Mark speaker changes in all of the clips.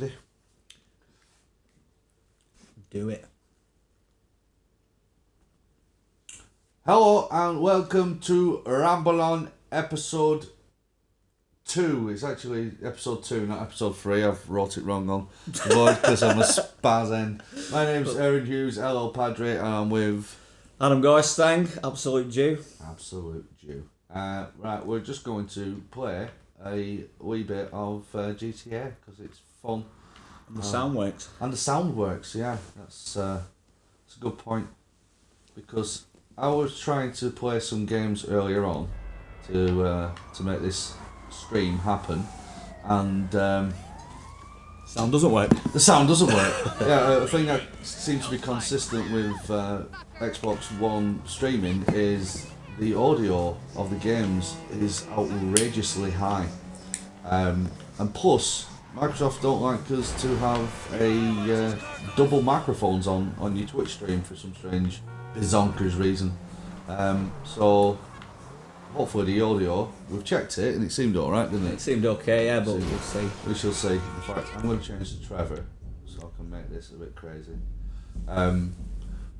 Speaker 1: Ready?
Speaker 2: Do it.
Speaker 1: Hello and welcome to Ramble on episode 2. It's actually episode 2, not episode 3. I've wrote it wrong on the board because I'm a spaz end. My name's Hughes, hello Padre, and I'm with...
Speaker 2: Adam Geistang, Absolute Jew.
Speaker 1: Absolute Jew. Right, we're just going to play a wee bit of GTA because it's fun.
Speaker 2: And the sound works.
Speaker 1: And the sound works, yeah. That's a good point. Because I was trying to play some games earlier on to make this stream happen, and
Speaker 2: Sound doesn't work.
Speaker 1: the sound doesn't work. Yeah, a thing that seems to be consistent with Xbox One streaming is the audio of the games is outrageously high, and plus Microsoft don't like us to have a double microphones on your Twitch stream for some strange bizonkers reason. So hopefully the audio, we've checked it and it seemed alright, didn't it?
Speaker 2: It seemed okay, yeah, but we'll see.
Speaker 1: We shall see. In fact, I'm going to change to Trevor so I can make this a bit crazy.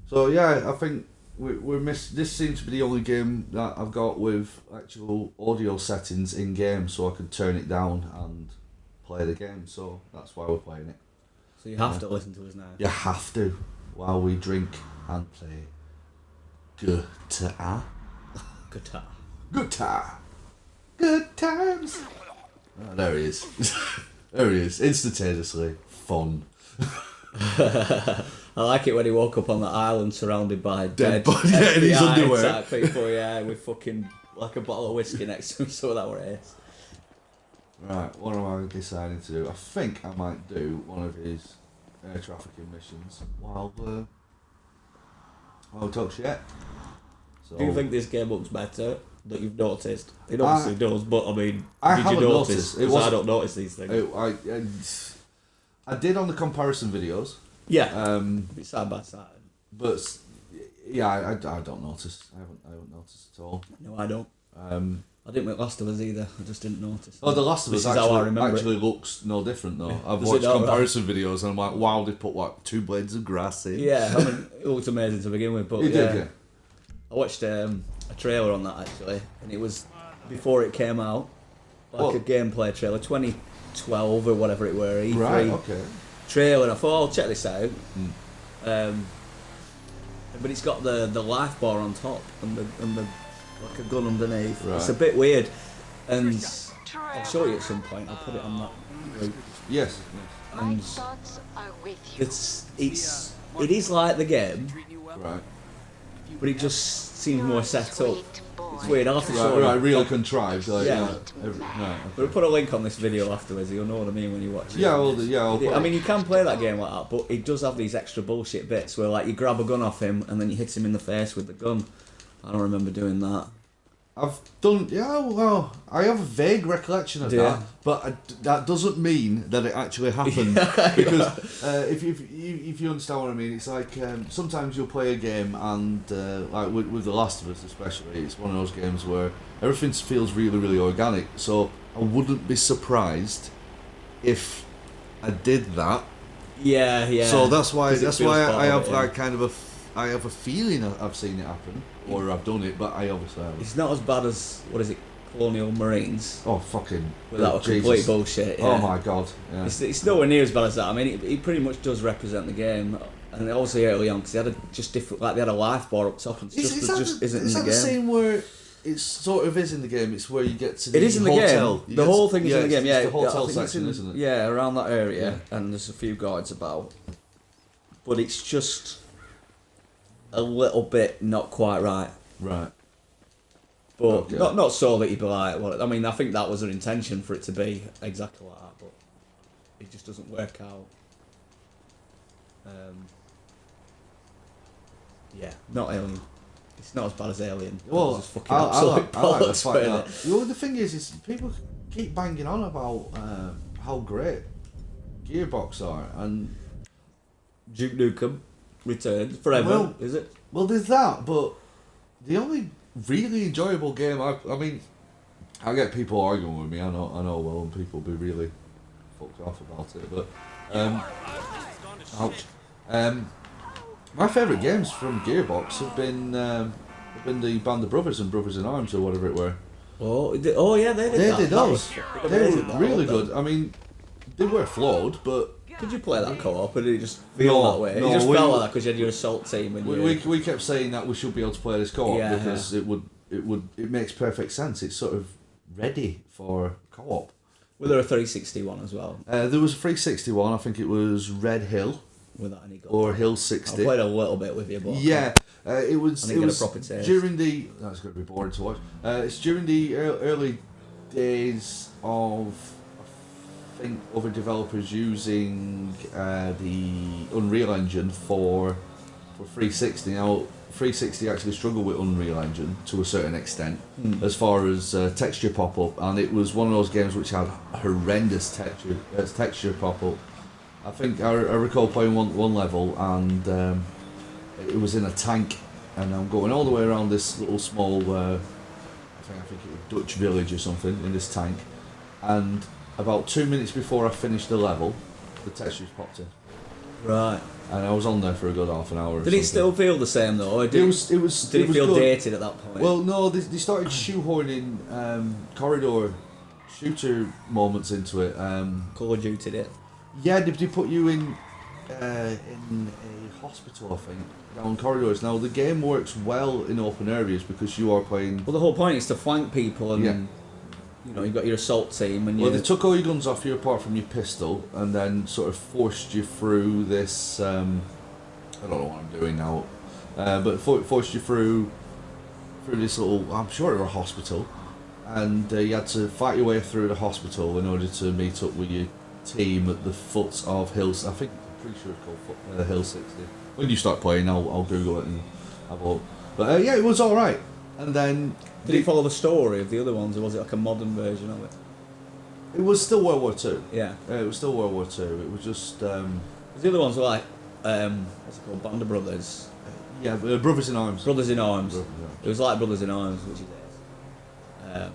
Speaker 1: So yeah, I think we're this seems to be the only game that I've got with actual audio settings in game, so I can turn it down and play the game. So that's why we're playing it.
Speaker 2: So you have to listen to us now.
Speaker 1: You have to while we drink and play guitar.
Speaker 2: Guitar.
Speaker 1: Guitar. Good times. Oh, there he is. There he is. Instantaneously fun.
Speaker 2: I like it when he woke up on the island surrounded by dead
Speaker 1: body, yeah, in his
Speaker 2: FBI
Speaker 1: underwear.
Speaker 2: type people, yeah, with fucking like a bottle of whiskey next to him, so that were ace.
Speaker 1: Right, what am I deciding to do? I think I might do one of his air trafficking missions while we talk shit. So,
Speaker 2: Do you think this game looks better that you've noticed? It obviously does, but I mean,
Speaker 1: I
Speaker 2: did
Speaker 1: haven't
Speaker 2: you notice?
Speaker 1: noticed.
Speaker 2: Because I don't notice these things.
Speaker 1: I did on the comparison videos.
Speaker 2: Yeah, it's side by side.
Speaker 1: But yeah, I don't notice. I haven't noticed at all.
Speaker 2: No, I don't. I didn't make Last of Us either. I just didn't notice.
Speaker 1: Oh, The Last of Us actually looks no different though. I've watched comparison videos and I'm like, wow, they put like 2 blades of grass in.
Speaker 2: Yeah, I mean, it looked amazing to begin with. But
Speaker 1: You did, yeah.
Speaker 2: I watched a trailer on that actually, and it was before it came out, like a gameplay trailer, 2012 or whatever it were, E3
Speaker 1: Right, okay.
Speaker 2: trailer. I thought, oh, I'll check this out. But it's got the life bar on top and the like a gun underneath.
Speaker 1: Right.
Speaker 2: It's a bit weird, and I'll show you at some point. I'll put it on that group.
Speaker 1: Yes.
Speaker 2: And it is like the game,
Speaker 1: Right.
Speaker 2: but it just seems more set up. It's weird. I'll have to show you.
Speaker 1: Right, real contrived. Like,
Speaker 2: Yeah.
Speaker 1: Right.
Speaker 2: We'll put a link on this video afterwards. You'll know what I mean when you watch it.
Speaker 1: Yeah, I'll
Speaker 2: I mean, you can play that game like that, but it does have these extra bullshit bits where, like, you grab a gun off him and then you hit him in the face with the gun. I don't remember doing that.
Speaker 1: I've done, well, I have a vague recollection of that, but that doesn't mean that it actually happened. Because if you understand what I mean, it's like sometimes you'll play a game and like with The Last of Us especially, it's one of those games where everything feels really, really organic. So I wouldn't be surprised if I did that.
Speaker 2: Yeah.
Speaker 1: So that's why I have
Speaker 2: it,
Speaker 1: like kind of I have a feeling I've seen it happen, or I've done it, but I obviously haven't.
Speaker 2: It's not as bad as, what is it, Colonial Marines?
Speaker 1: Oh, fucking...
Speaker 2: That was complete bullshit, yeah.
Speaker 1: Oh my god, yeah.
Speaker 2: It's nowhere near as bad as that. I mean, it pretty much does represent the game. And also early on, because they had just different... Like, they had a life bar up top, and it just isn't in the game.
Speaker 1: Is that the same where... It sort of is in the game, it's where you get to the
Speaker 2: hotel. It is in the
Speaker 1: hotel.
Speaker 2: game. The whole thing is in the game, yeah.
Speaker 1: It's the hotel
Speaker 2: I think
Speaker 1: section, isn't it?
Speaker 2: Yeah, around that area, and there's a few guards about. But it's just a little bit not quite right.
Speaker 1: Right.
Speaker 2: But not so that you'd be like, well, I mean, I think that was their intention for it to be exactly like that, but it just doesn't work out. Yeah, not Alien. It's not as bad as Alien.
Speaker 1: Well,
Speaker 2: just fucking absolute bollocks,
Speaker 1: well, the thing is people keep banging on about how great Gearbox are, and
Speaker 2: Duke Nukem returned forever.
Speaker 1: Well,
Speaker 2: is it?
Speaker 1: Well, there's that, but the only really enjoyable game I mean, I get people arguing with me. I know. Well, and people be really fucked off about it. But ouch. My favourite games from Gearbox have been the Band of Brothers and Brothers in Arms or whatever it were.
Speaker 2: Oh yeah, they did that.
Speaker 1: They did those. They were
Speaker 2: that,
Speaker 1: really good. I mean, they were flawed, but.
Speaker 2: Did you play that co-op, or did it just feel that way?
Speaker 1: No,
Speaker 2: it just felt like that because you had your assault team. And
Speaker 1: we kept saying that we should be able to play this co-op because
Speaker 2: yeah.
Speaker 1: it makes perfect sense. It's sort of ready for co-op.
Speaker 2: Was there a 360 one as well?
Speaker 1: There was a 360 one. I think it was Red Hill.
Speaker 2: Without any gold.
Speaker 1: Or Hill 60.
Speaker 2: I played a little bit with you, but
Speaker 1: yeah, it was during the. That's going to be boring to watch. It's during the early days of. I think other developers using the Unreal Engine for 360. Now 360 actually struggled with Unreal Engine to a certain extent as far as texture pop-up, and it was one of those games which had horrendous texture pop-up. I think I recall playing one level, and it was in a tank, and I'm going all the way around this little small I think it was Dutch village or something in this tank, and about 2 minutes before I finished the level, the textures popped in.
Speaker 2: Right.
Speaker 1: And I was on there for a good half an hour.
Speaker 2: Did it still feel the same though? Or did it feel
Speaker 1: good.
Speaker 2: dated at that point?
Speaker 1: Well, no, they started shoehorning corridor shooter moments into it.
Speaker 2: Call of Duty did it.
Speaker 1: Yeah, they put you in a hospital, I think, down corridors. Now the game works well in open areas because you are playing.
Speaker 2: Well, the whole point is to flank people and. Yeah. You know, you've got your assault team and
Speaker 1: well, they took all your guns off you apart from your pistol and then sort of forced you through this, I don't know what I'm doing now, but forced you through this little, I'm sure it was a hospital, and you had to fight your way through the hospital in order to meet up with your team at the foot of Hills, I think, I'm pretty sure it's called Hill 60. When you start playing, I'll Google it and have a look. But yeah, it was alright. And then...
Speaker 2: Did it follow the story of the other ones, or was it like a modern version of it?
Speaker 1: It was still World War II.
Speaker 2: Yeah.
Speaker 1: It was still World War II. It was just...
Speaker 2: the other ones were like, what's it called, Band of Brothers?
Speaker 1: Yeah, Brothers in Arms.
Speaker 2: Brothers in Arms. It was like Brothers in Arms, which is it.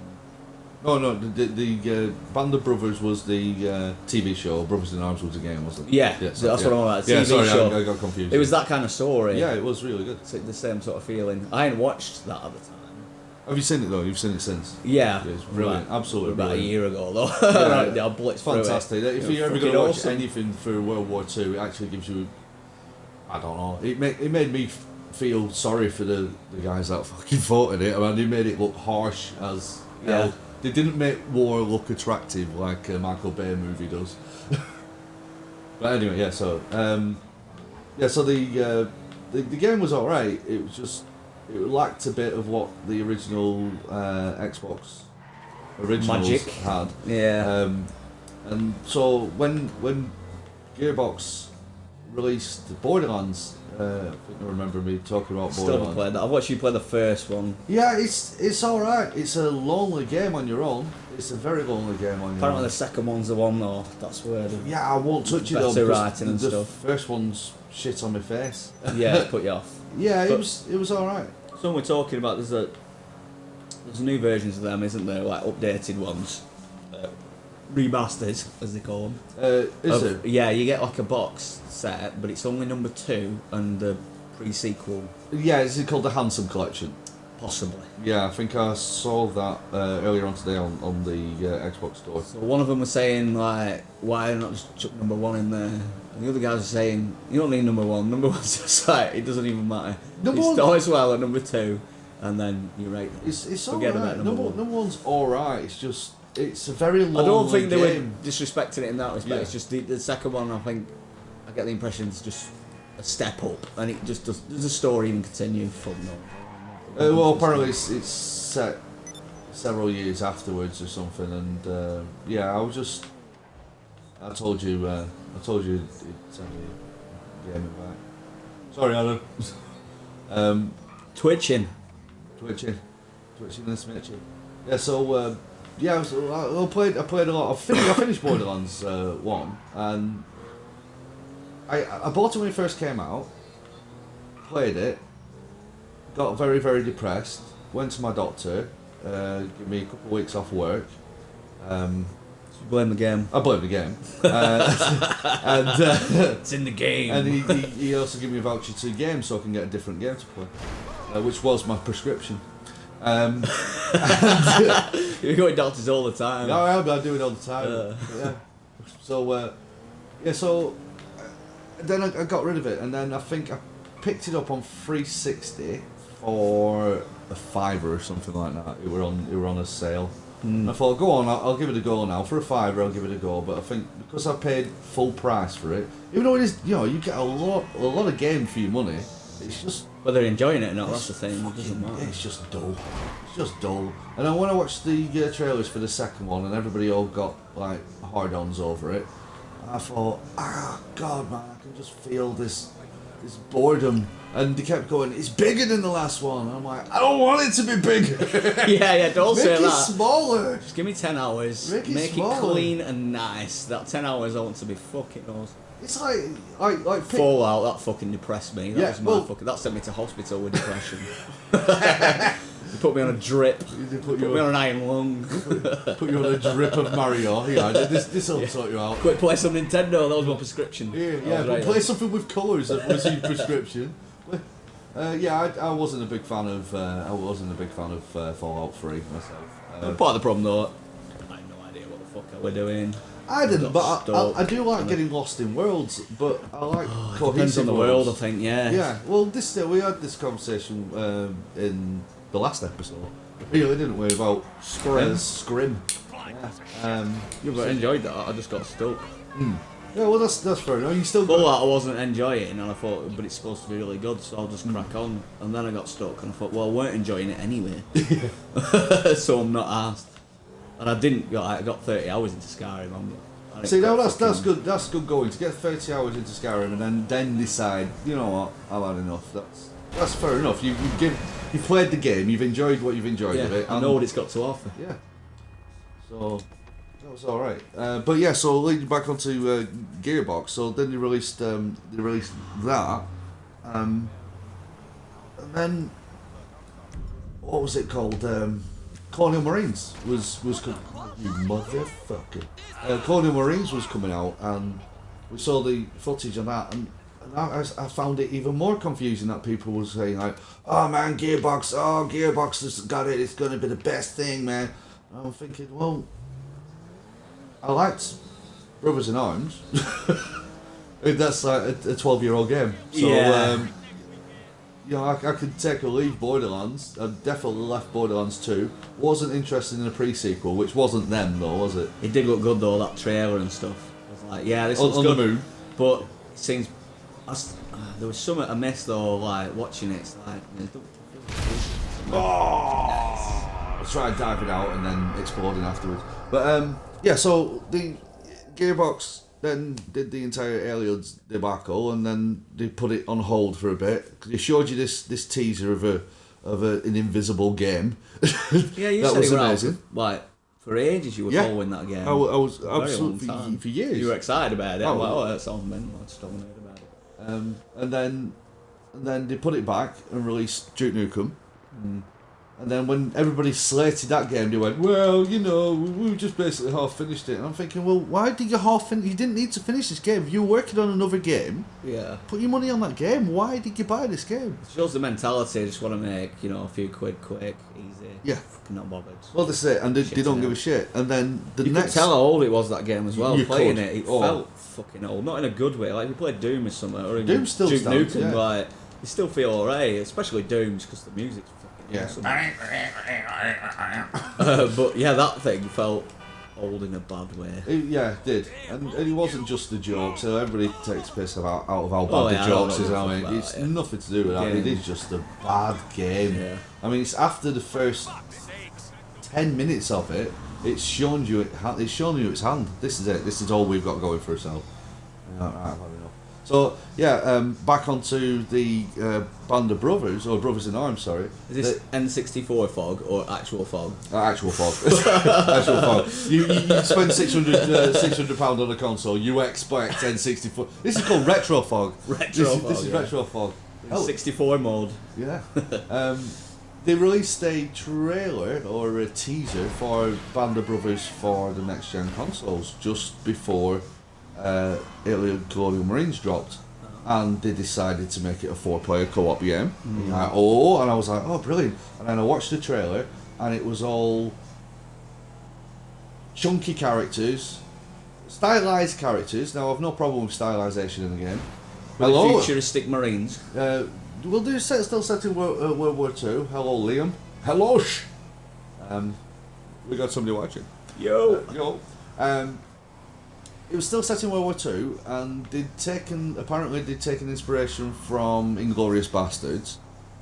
Speaker 1: No, the Band of Brothers was the TV show. Brothers in Arms was the game, wasn't it?
Speaker 2: Yeah, so that's what I'm about.
Speaker 1: Yeah,
Speaker 2: TV
Speaker 1: sorry,
Speaker 2: show.
Speaker 1: I got confused.
Speaker 2: It was that kind of story.
Speaker 1: Yeah, it was really good.
Speaker 2: It's like the same sort of feeling. I hadn't watched that at the time.
Speaker 1: Have you seen it though? You've seen it since?
Speaker 2: Yeah.
Speaker 1: It's brilliant, absolutely
Speaker 2: about
Speaker 1: brilliant.
Speaker 2: a year ago though. Yeah, I blitzed
Speaker 1: fantastic.
Speaker 2: Through it.
Speaker 1: If you're ever going to watch anything for World War II, it actually gives you, I don't know, it made me feel sorry for the guys that fucking fought in it. I mean, they made it look harsh as hell. They didn't make war look attractive like a Michael Bay movie does. But anyway, yeah. So the game was alright. It was just it lacked a bit of what the original Xbox originals
Speaker 2: Magic
Speaker 1: had.
Speaker 2: Yeah.
Speaker 1: And so when Gearbox released Borderlands, I think I remember me talking about Borderlands.
Speaker 2: Still haven't played that. I've watched you play the first one.
Speaker 1: Yeah, it's alright. It's a lonely game on your own. It's a very lonely game on your own.
Speaker 2: Apparently the second one's the one though. That's where
Speaker 1: I won't touch it though.
Speaker 2: Better writing and
Speaker 1: the
Speaker 2: stuff.
Speaker 1: First one's shit on my face.
Speaker 2: Yeah, it put you off.
Speaker 1: Yeah, it was alright.
Speaker 2: So we're talking about there's new versions of them, isn't there? Like updated ones, remasters as they call them.
Speaker 1: Is it?
Speaker 2: Yeah, you get like a box set, but it's only number 2 and the pre-sequel.
Speaker 1: Yeah, is it called the Handsome Collection?
Speaker 2: Possibly.
Speaker 1: Yeah, I think I saw that earlier on today on the Xbox store.
Speaker 2: So one of them was saying like, why not just chuck number 1 in there? And the other guys were saying, you don't need number 1. Number 1's just like, it doesn't even matter. It starts well at number 2, and then you rate them.
Speaker 1: It's
Speaker 2: Forget
Speaker 1: alright.
Speaker 2: about number 1.
Speaker 1: Number 1's alright. It's just it's a very long.
Speaker 2: I don't think they
Speaker 1: game.
Speaker 2: were disrespecting it in that respect.
Speaker 1: Yeah.
Speaker 2: It's just the second one. I think I get the impression it's just a step up, and it just does the story even continue from no.
Speaker 1: Well, apparently it's set several years afterwards or something, and yeah, I told you it'd send me a game back. Sorry, Adam.
Speaker 2: Twitching
Speaker 1: this Mitchell. Yeah, so yeah, I played a lot. I finished Borderlands 1, and I bought it when it first came out. Played it. Got very, very depressed. Went to my doctor. Give me a couple of weeks off work.
Speaker 2: You blame the game.
Speaker 1: I blame the game. And
Speaker 2: It's in the game.
Speaker 1: And he also gave me a voucher to games so I can get a different game to play, which was my prescription.
Speaker 2: You're going doctors all the time.
Speaker 1: No, I do it all the time. Yeah. So, so then I got rid of it, and then I think I picked it up on 360 for a £5 or something like that. It were on a sale. And I thought, go on, I'll give it a go now. For a £5, I'll give it a go. But I think because I paid full price for it, even though it is, you get a lot of game for your money. It's just
Speaker 2: whether they're enjoying it or not. That's the thing. It doesn't matter.
Speaker 1: It's just dull. It's just dull. And then when I watched the trailers for the second one, and everybody all got like hard-ons over it, I thought, God, man, I can just feel this boredom. And they kept going, it's bigger than the last one. And I'm like, I don't want it to be bigger.
Speaker 2: Don't say that.
Speaker 1: Make it smaller.
Speaker 2: Just give me 10 hours. Make it clean and nice. That 10 hours I want to be fucking awesome.
Speaker 1: It's like
Speaker 2: Fallout, that fucking depressed me. That sent me to hospital with depression. They put me on a drip. Put me on an iron lung.
Speaker 1: Put you on a drip of Mario. Yeah, this will sort you out.
Speaker 2: Quick, play some Nintendo. That was my prescription.
Speaker 1: Play something with colours. That was your prescription. I wasn't a big fan of Fallout 3 myself.
Speaker 2: Part of the problem though, I had no idea what the fuck we're doing.
Speaker 1: I didn't, but I do like getting lost in worlds. But I like cohesive
Speaker 2: depends on the
Speaker 1: worlds.
Speaker 2: world, I think. Yeah.
Speaker 1: Yeah. Well, we had this conversation in the last episode. Really, didn't we, about Scrim? Yeah.
Speaker 2: But I enjoyed that. I just got stuck.
Speaker 1: Yeah, well, that's fair enough. You still
Speaker 2: Fallout I wasn't enjoying, and I thought, but it's supposed to be really good, so I'll just crack on. And then I got stuck, and I thought, well, I weren't enjoying it anyway, so I'm not asked. And I didn't. I got 30 hours into Skyrim.
Speaker 1: See, now that's good. That's good going to get 30 hours into Skyrim, and then decide, you know what, I've had enough. That's fair enough. You've played the game. You've enjoyed what you've enjoyed of it.
Speaker 2: I know what it's got to offer.
Speaker 1: Yeah. So. That was all right, but yeah. So leading back onto Gearbox, so then they released that, and then what was it called? Colonial Marines was you motherfucker. Colonial Marines was coming out, and we saw the footage of that, and I found it even more confusing that people were saying like, "Oh man, Gearbox has got it. It's gonna be the best thing, man." And I'm thinking, well. I liked Brothers in Arms. That's like a 12-year-old game. So, I could take or leave Borderlands. I definitely left Borderlands 2. Wasn't interested in a pre-sequel, which wasn't them though, was it?
Speaker 2: It did look good though, that trailer and stuff. I was like, yeah, this looks
Speaker 1: on
Speaker 2: good.
Speaker 1: The moon.
Speaker 2: But it seems... there was something I missed though, like, watching it. It's like...
Speaker 1: I tried diving out and then exploding afterwards. But, so the Gearbox then did the entire Aliens debacle, and then they put it on hold for a bit. They showed you this teaser of an invisible game.
Speaker 2: Yeah, you
Speaker 1: that
Speaker 2: said
Speaker 1: was
Speaker 2: it
Speaker 1: amazing.
Speaker 2: Like for ages, you were following that game.
Speaker 1: I was absolutely for years.
Speaker 2: You were excited about it. That sounds mental. I just haven't heard about it.
Speaker 1: And then they put it back and released Duke Nukem. And then when everybody slated that game, they went, well, we just basically half finished it. And I'm thinking, well, why did you half finish? You didn't need to finish this game. If you were working on another game, put your money on that game. Why did you buy this game?
Speaker 2: It shows the mentality. I just want to make, a few quid quick, easy.
Speaker 1: Yeah.
Speaker 2: Fucking not bothered.
Speaker 1: Well, that's it. And they don't give a shit. And then
Speaker 2: you could tell how old it was, that game, as well. Playing
Speaker 1: could.
Speaker 2: It felt fucking old. Not in a good way. Like, if you played Doom or something, or
Speaker 1: Doom still
Speaker 2: Duke
Speaker 1: stands,
Speaker 2: Nukem, like, you still feel alright. Especially Doom's, because the music's awesome. But yeah, that thing felt old in a bad way.
Speaker 1: It did. And it wasn't just the jokes. So everybody takes piss out of how bad the jokes is. I mean, it's nothing to do with that. It is just a bad game. Yeah. I mean, it's after the first 10 minutes of it, it's shown you its hand. This is it. This is all we've got going for ourselves. So back onto the Band of Brothers, or Brothers in Arms, sorry.
Speaker 2: Is this N64 fog or actual fog?
Speaker 1: Actual fog. Actual fog. You spend £600 on a console, you expect N64. This is called retro fog. This is retro fog.
Speaker 2: 64 mode.
Speaker 1: Yeah. They released a trailer or a teaser for Band of Brothers for the next gen consoles just before Alien Colonial Marines dropped, and they decided to make it a 4-player co-op game. Like, oh, and I was like, oh, brilliant! And then I watched the trailer, and it was all chunky characters, stylized characters. Now I've no problem with stylization in the game.
Speaker 2: Hello, futuristic Marines.
Speaker 1: We'll do still set in World War II. Hello, Liam. Hello, we got somebody watching.
Speaker 2: Yo.
Speaker 1: It was still set in World War II, and apparently they'd taken inspiration from Inglourious Bastards.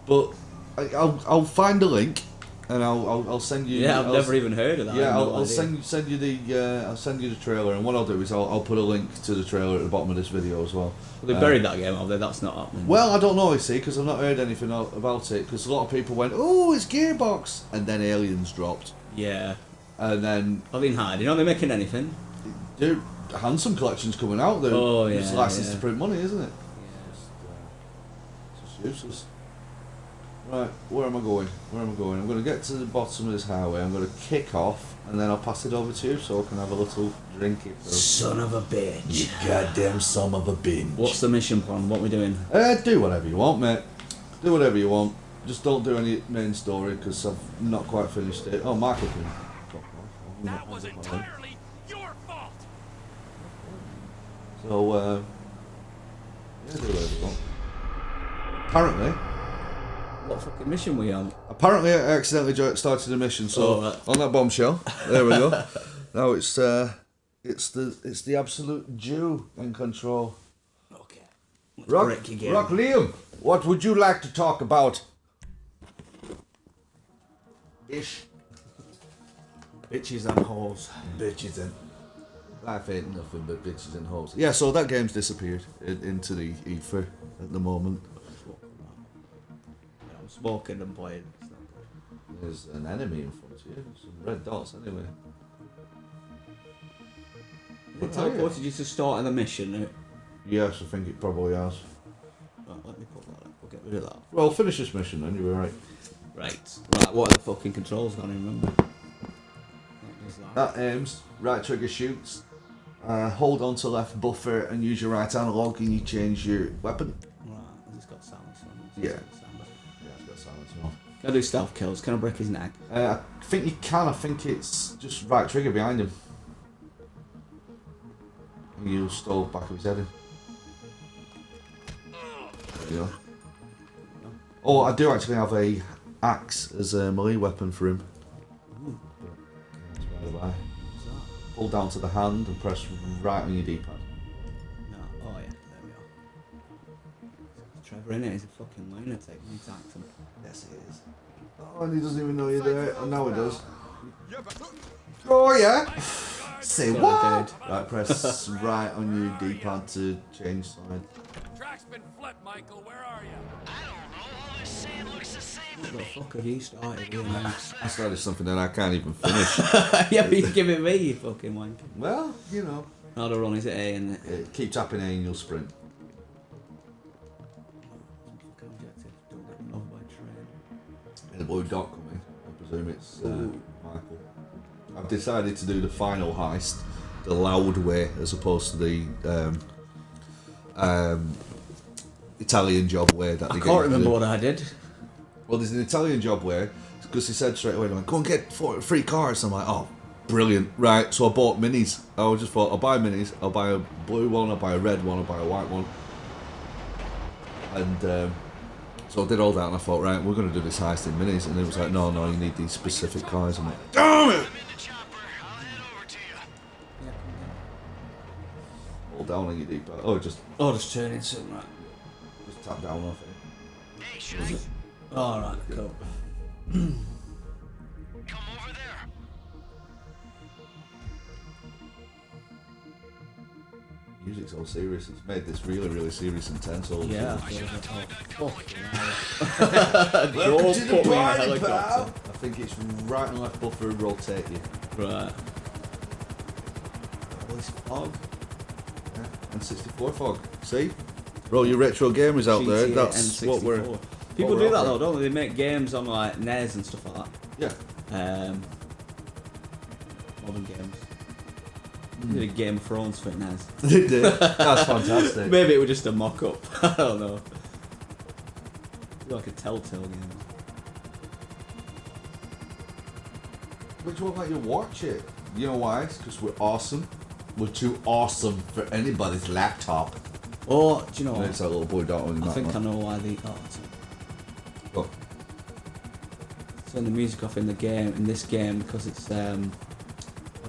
Speaker 1: But I'll find a link, and I'll send you.
Speaker 2: Yeah, I've never even heard of that.
Speaker 1: Yeah, I'll send you the trailer, and what I'll do is I'll put a link to the trailer at the bottom of this video as well.
Speaker 2: Well, they buried that game, have they? That's not happening.
Speaker 1: Well, I don't know, you see, because I've not heard anything about it. Because a lot of people went, "Oh, it's Gearbox," and then Aliens dropped.
Speaker 2: Yeah.
Speaker 1: And then
Speaker 2: I've been hiding. Are they making anything?
Speaker 1: Dude, Handsome Collection's coming out. It's licensed to print money, isn't it? Yeah. It's just useless. Right, where am I going? I'm going to get to the bottom of this highway. I'm going to kick off, and then I'll pass it over to you so I can have a little drink.
Speaker 2: Son of a bitch.
Speaker 1: You goddamn son of a bitch.
Speaker 2: What's the mission plan? What are we doing?
Speaker 1: Do whatever you want, mate. Do whatever you want. Just don't do any main story, because I've not quite finished it. Oh, Michael can fuck off.
Speaker 3: That was entirely your fault.
Speaker 1: So, yeah, do whatever you want. Apparently,
Speaker 2: What fucking mission were you on?
Speaker 1: I accidentally started a mission. So on that bombshell, there we go. Now it's the absolute Jew in control.
Speaker 2: Okay.
Speaker 1: Rock Liam, what would you like to talk about? Ish.
Speaker 2: Bitches and whores.
Speaker 1: Bitches and... Life ain't nothing but bitches and hoes. Yeah, so that game's disappeared into the ether at the moment.
Speaker 2: I'm smoking and playing.
Speaker 1: There's an enemy in front of you. Some red dots anyway.
Speaker 2: It teleported you to start of the mission.
Speaker 1: Yes, I think it probably has.
Speaker 2: Right, let me put that up. We'll get rid of that.
Speaker 1: Well, finish this mission then, you were right.
Speaker 2: Right, what are the fucking controls? I don't even remember.
Speaker 1: That aims, right trigger shoots, hold on to left buffer and use your right analog and you change your weapon.
Speaker 2: Right, has it got silence on?
Speaker 1: Yeah. Yeah, it's got silence on.
Speaker 2: Can I do stealth kills? Can I break his neck?
Speaker 1: I think you can. I think it's just right trigger behind him. And you stole back of his head in. There you go. Oh, I do actually have a axe as a melee weapon for him.
Speaker 2: Ooh.
Speaker 1: By. Hold down to the hand and press right on your D-pad.
Speaker 2: No, oh yeah, there we are. Trevor in it is a fucking lunatic. We need to act him.
Speaker 1: Yes, he is. Oh, and he doesn't even know you're there. And now he does. Oh yeah. Say what? Right, press right on your D-pad to change side.
Speaker 3: Track's been flipped, Michael. Where are you?
Speaker 4: I don't know. All this sand looks the same
Speaker 2: What
Speaker 4: to
Speaker 2: the
Speaker 4: me.
Speaker 2: fuck have you started here, man?
Speaker 1: I started something that I can't even finish.
Speaker 2: Yeah, but you give it me, you fucking wanker.
Speaker 1: Well, you know.
Speaker 2: How to run, is it A and
Speaker 1: Keep tapping A and you'll sprint.
Speaker 2: fucking objective? Don't get run over by train.
Speaker 1: And the blue dot coming. I presume it's Michael. I've decided to do the final heist the loud way as opposed to the Italian job way that
Speaker 2: I
Speaker 1: they
Speaker 2: can't remember what I did.
Speaker 1: Well, there's an Italian job way because he said straight away, like, go and get 3 cars. I'm like, oh, brilliant, right? So I bought minis. I just thought, I'll buy minis. I'll buy a blue one. I'll buy a red one. I'll buy a white one. And so I did all that, and I thought, right, we're going to do this heist in minis. And it was like, no, you need these specific cars. I'm like, damn it!
Speaker 4: I'm in the chopper. I'll head over to you.
Speaker 1: Hold down on your D-pad. Oh, just
Speaker 2: turn into right.
Speaker 1: Just tap down off it.
Speaker 4: Hey, Shay.
Speaker 2: Alright, cool.
Speaker 4: Come over there.
Speaker 1: Music's all serious. It's made this really, really serious and tense all the
Speaker 2: Yeah.
Speaker 1: time.
Speaker 2: Welcome to the party,
Speaker 1: I think it's right and left buffer and rotate you.
Speaker 2: Right. Oh, this fog.
Speaker 1: Yeah. And 64 fog. See? For all you retro gamers out there,
Speaker 2: GTA
Speaker 1: that's
Speaker 2: N64.
Speaker 1: what we're
Speaker 2: People
Speaker 1: what
Speaker 2: do
Speaker 1: we're
Speaker 2: that though,
Speaker 1: offering.
Speaker 2: don't they? They make games on like NES and stuff like
Speaker 1: Yeah.
Speaker 2: that. Modern games. They did a Game of Thrones for NES.
Speaker 1: They did. That's fantastic.
Speaker 2: Maybe it was just a mock-up. I don't know. Like a Telltale game.
Speaker 1: But you won't let you watch it. You know why? It's because we're awesome. We're too awesome for anybody's laptop.
Speaker 2: Oh, do you know
Speaker 1: And
Speaker 2: what?
Speaker 1: it's that little boy down.
Speaker 2: I think I know why they turn the music off in the game, in this game, because it's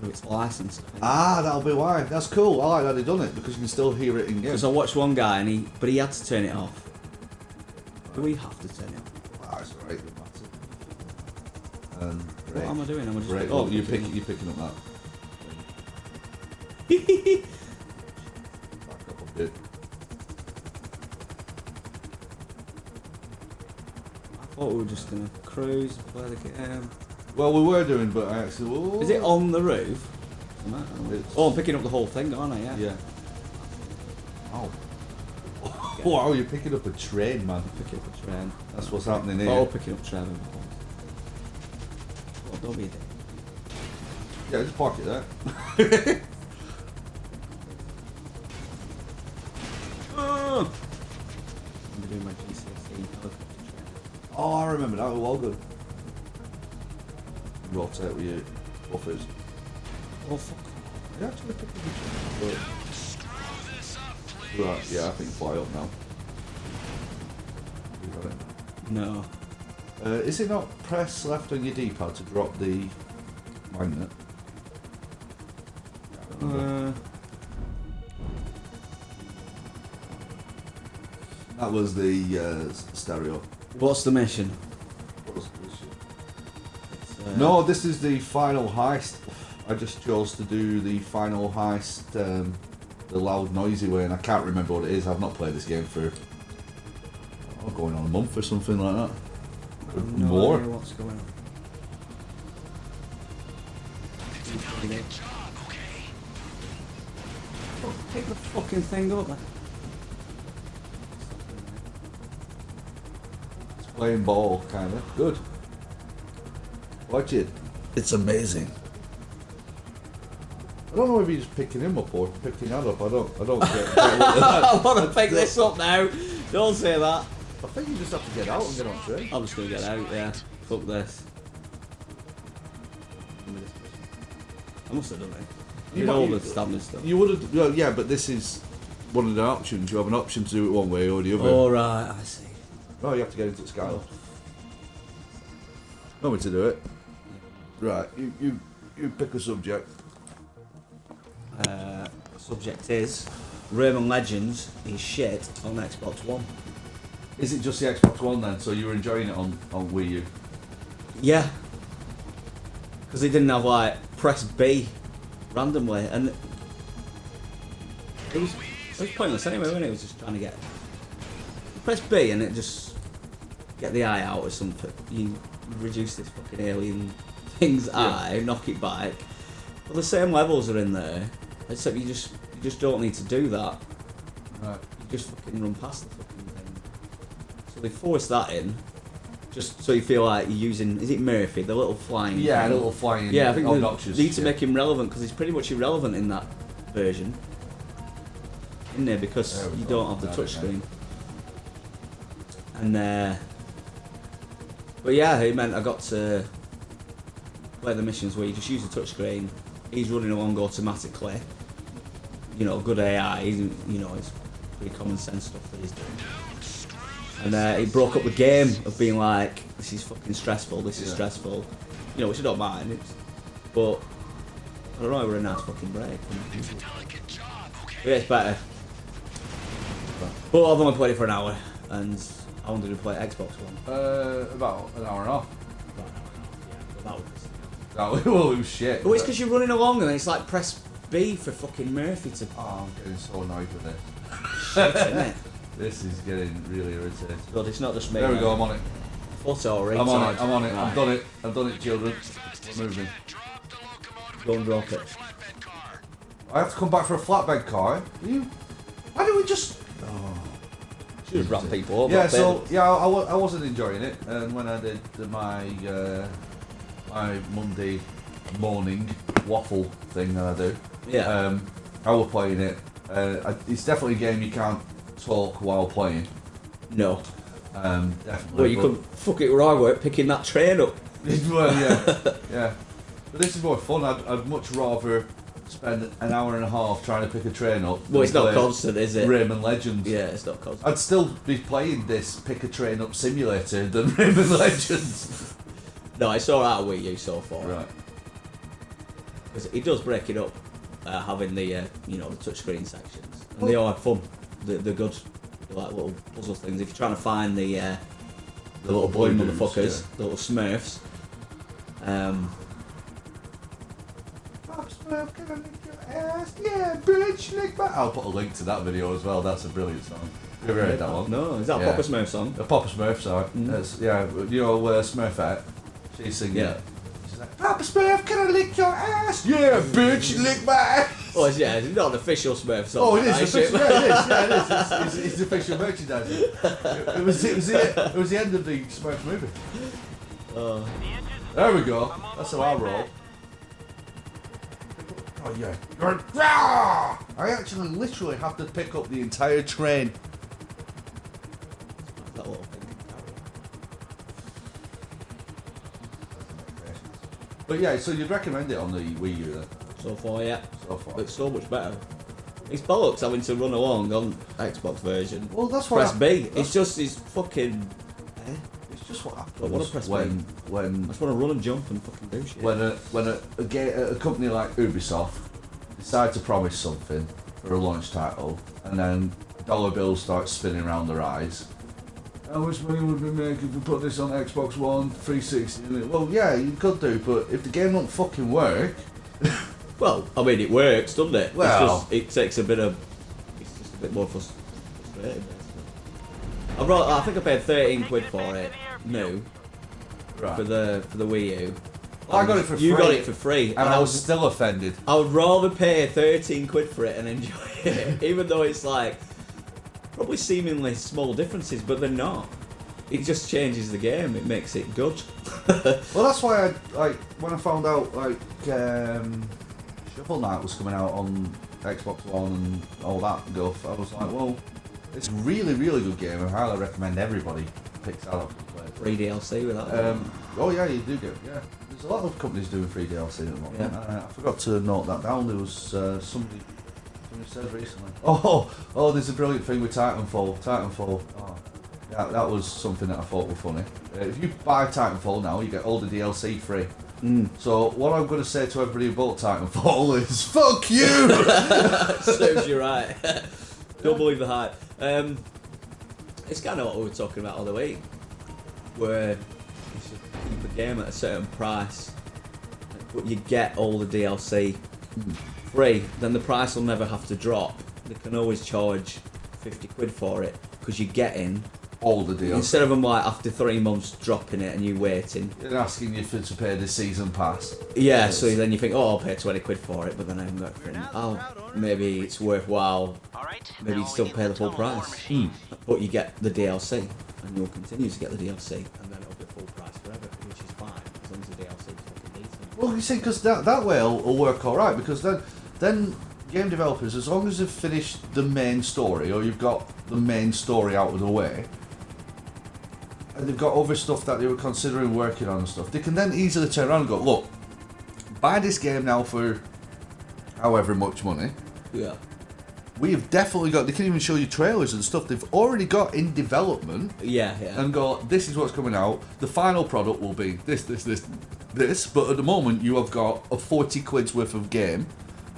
Speaker 2: it's licensed. I think.
Speaker 1: That'll be why. That's cool. I like that they done it because you can still hear it in game.
Speaker 2: Because I watched one guy and he had to turn it off. Do we have to turn it off?
Speaker 1: That's alright.
Speaker 2: What am I doing? Am I just
Speaker 1: Right.
Speaker 2: oh,
Speaker 1: Oh, you're picking up that. Back up a bit.
Speaker 2: I thought we were just gonna cruise, play the game.
Speaker 1: Well, we were doing, but I actually. Oh,
Speaker 2: Is it on the roof?
Speaker 1: It's-
Speaker 2: Oh, I'm picking up the whole thing, aren't I? Yeah.
Speaker 1: Yeah. Oh. Wow, you're picking up a train, man.
Speaker 2: Picking up a train.
Speaker 1: That's what's happening here.
Speaker 2: Oh, picking up train. Oh, don't be a dick.
Speaker 1: Yeah, just park it there.
Speaker 2: Oh! I'm doing my GCSE helicopter train.
Speaker 1: Oh, I remember that. Well good. Rotate with your buffers.
Speaker 2: Oh fuck.
Speaker 1: Yeah, actually pick up the train.
Speaker 4: Screw this up, please.
Speaker 1: Right, yeah, I think fly up now. You got it.
Speaker 2: No.
Speaker 1: Is it not press left on your D-pad to drop the magnet? That was the stereo.
Speaker 2: What's the mission?
Speaker 1: What was this shit?
Speaker 2: It's,
Speaker 1: No, this is the final heist. I just chose to do the final heist the loud, noisy way, and I can't remember what it is. I've not played this game for going on a month or something like that.
Speaker 2: I have no
Speaker 1: More.
Speaker 2: idea what's going on.
Speaker 4: Job, okay?
Speaker 2: Oh, pick the fucking thing up, man.
Speaker 1: It's playing ball, kind of. Good. Watch it. It's amazing. I don't know if he's picking him up or picking that up. I don't get
Speaker 2: I want to pick this up now. Don't say that.
Speaker 1: I think you just have to get out and get on train.
Speaker 2: I'm just gonna get out. Yeah. Fuck this. I must have done it. You know all the standard stuff.
Speaker 1: You would have, well, yeah, but this is one of the options. You have an option to do it one way or the other.
Speaker 2: All right. I see.
Speaker 1: Oh, you have to get into Skyloft. Want me to do it? Right, you pick a subject.
Speaker 2: Subject is Rayman Legends is shit on Xbox One.
Speaker 1: Is it just the Xbox One then? So you were enjoying it on Wii U?
Speaker 2: Yeah. Because they didn't have like press B randomly, and it was pointless anyway, wasn't it? It was just trying to get press B and it just get the eye out or something. You reduce this fucking alien thing's eye, knock it back. Well, the same levels are in there, except you just don't need to do that.
Speaker 1: Right.
Speaker 2: You just fucking run past the fucking thing. So they force that in, just so you feel like you're using. Is it Murphy, the little flying?
Speaker 1: Yeah,
Speaker 2: thing?
Speaker 1: a little flying.
Speaker 2: Yeah, I think
Speaker 1: obnoxious.
Speaker 2: they need to
Speaker 1: yeah.
Speaker 2: make him relevant because he's pretty much irrelevant in that version, isn't there? Because
Speaker 1: There we
Speaker 2: you
Speaker 1: go.
Speaker 2: don't have the
Speaker 1: Got it,
Speaker 2: touchscreen. And but yeah, it meant I got to play the missions where you just use the touchscreen. He's running along automatically. You know, good AI. It's pretty common sense stuff that he's doing. And it broke up the game of being like, this is fucking stressful. This is
Speaker 1: Yeah.
Speaker 2: stressful. You know, which I don't mind. But I don't know. We're a nice fucking break.
Speaker 4: Delicate job, okay?
Speaker 2: But yeah, it's better. But I've only played it for an hour, and I wanted to play Xbox One.
Speaker 1: About an hour and a half.
Speaker 2: That was.
Speaker 1: Well, it was shit.
Speaker 2: But it's because you're running along and then it's like press B for fucking Murphy to
Speaker 1: Oh, I'm getting so annoyed with it.
Speaker 2: shit, isn't it?
Speaker 1: This is getting really irritating.
Speaker 2: God, it's not just me.
Speaker 1: There we go, I'm on it.
Speaker 2: Photo or
Speaker 1: I'm on it, I'm on it.
Speaker 2: Right.
Speaker 1: I've done it, children. We're moving.
Speaker 4: Drop the locomotive.
Speaker 2: Go and drop it.
Speaker 4: Flatbed car.
Speaker 1: I have to come back for a flatbed car. Why don't we just... Oh,
Speaker 2: Just ran people over.
Speaker 1: Yeah, so I wasn't enjoying it, and when I did my my Monday morning waffle thing that I do, I was playing it. It's definitely a game you can't talk while playing.
Speaker 2: No.
Speaker 1: Definitely.
Speaker 2: Well, you could fuck it right with picking that train up.
Speaker 1: Well, yeah. But this is more fun. I'd much rather spend an hour and a half trying to pick a train up.
Speaker 2: Well, it's not constant, is it?
Speaker 1: Rayman Legends.
Speaker 2: Yeah, it's not constant.
Speaker 1: I'd still be playing this pick a train up simulator than Rayman Legends.
Speaker 2: No, it's alright with you so far.
Speaker 1: Right.
Speaker 2: Because it does break it up, having the the touchscreen sections, and they are fun. They're good. They're like little puzzle things. If you're trying to find the little boy motherfuckers, the little Smurfs.
Speaker 1: Yeah, bitch, lick back. I'll put a link to that video as well. That's a brilliant song. Have you ever heard that one?
Speaker 2: No, is that a Papa Smurf song?
Speaker 1: A Papa Smurf song. It's, Smurfette. She's singing.
Speaker 2: Yeah.
Speaker 1: She's like, Papa Smurf, can I lick your ass? Yeah, bitch, lick my ass.
Speaker 2: Oh, it's not an official Smurf song.
Speaker 1: Oh, it is official. Yeah, it is. It's official merchandising. It was the end of the Smurf movie. There we go. That's how I roll. Oh yeah. I actually literally have to pick up the entire train.
Speaker 2: That little thing.
Speaker 1: But yeah, so you'd recommend it on the Wii U then?
Speaker 2: So far, yeah.
Speaker 1: So far.
Speaker 2: It's so much better. It's bollocks having to run along on Xbox version.
Speaker 1: Well, that's what
Speaker 2: press B. It's fucking.
Speaker 1: It's just what happens
Speaker 2: But what a press
Speaker 1: when
Speaker 2: I just want to run and jump and fucking do shit.
Speaker 1: when a company like Ubisoft decide to promise something for a launch title, and then dollar bills start spinning around their eyes. How much money would we make if we put this on Xbox One, 360? Well, yeah, you could do, but if the game don't fucking work.
Speaker 2: Well, I mean, it works, doesn't it?
Speaker 1: Well,
Speaker 2: it takes a bit of. It's just a bit more frustrating. I think I paid £13 for it, new,
Speaker 1: Right.
Speaker 2: for the Wii U.
Speaker 1: I got it for free.
Speaker 2: You got it for free,
Speaker 1: And I was still offended.
Speaker 2: I would rather pay £13 for it and enjoy it, even though it's like probably seemingly small differences, but they're not. It just changes the game. It makes it good.
Speaker 1: Well, that's why when I found out Shovel Knight was coming out on Xbox One and all that guff, I was like, well, it's a really, really good game. I highly recommend everybody picks that up and plays it.
Speaker 2: Free DLC with that.
Speaker 1: Oh yeah, you do get There's a lot of companies doing free DLC at the moment.
Speaker 2: Yeah.
Speaker 1: I forgot to note that down. There was somebody said recently. Oh, there's a brilliant thing with Titanfall. Oh, yeah, that was something that I thought was funny. If you buy Titanfall now, you get all the DLC free. So what I'm going to say to everybody who bought Titanfall is fuck you.
Speaker 2: Serves you right. Don't believe the hype. It's kind of what we were talking about the other week, where you should keep a game at a certain price, but you get all the DLC free. Then the price will never have to drop. They can always charge £50 for it because you're getting
Speaker 1: all the DLC.
Speaker 2: Instead of them like after 3 months dropping it and you waiting.
Speaker 1: They're asking you to pay the season pass.
Speaker 2: Yeah, so then you think, oh, I'll pay £20 for it, but then I haven't got it. Oh, maybe it's worthwhile. Maybe you still pay the full price, but you get the DLC, and you'll continue to get the DLC, and then it'll be full price forever, which is fine as long as the DLC is fucking decent.
Speaker 1: Well, you see, because that way will work all right. Because then game developers, as long as they've finished the main story, or you've got the main story out of the way, and they've got other stuff that they were considering working on and stuff, they can then easily turn around and go, look, buy this game now for however much money.
Speaker 2: Yeah.
Speaker 1: We have definitely got, they can even show you trailers and stuff they've already got in development.
Speaker 2: Yeah.
Speaker 1: And go, this is what's coming out. The final product will be this. But at the moment, you have got a 40 quid's worth of game,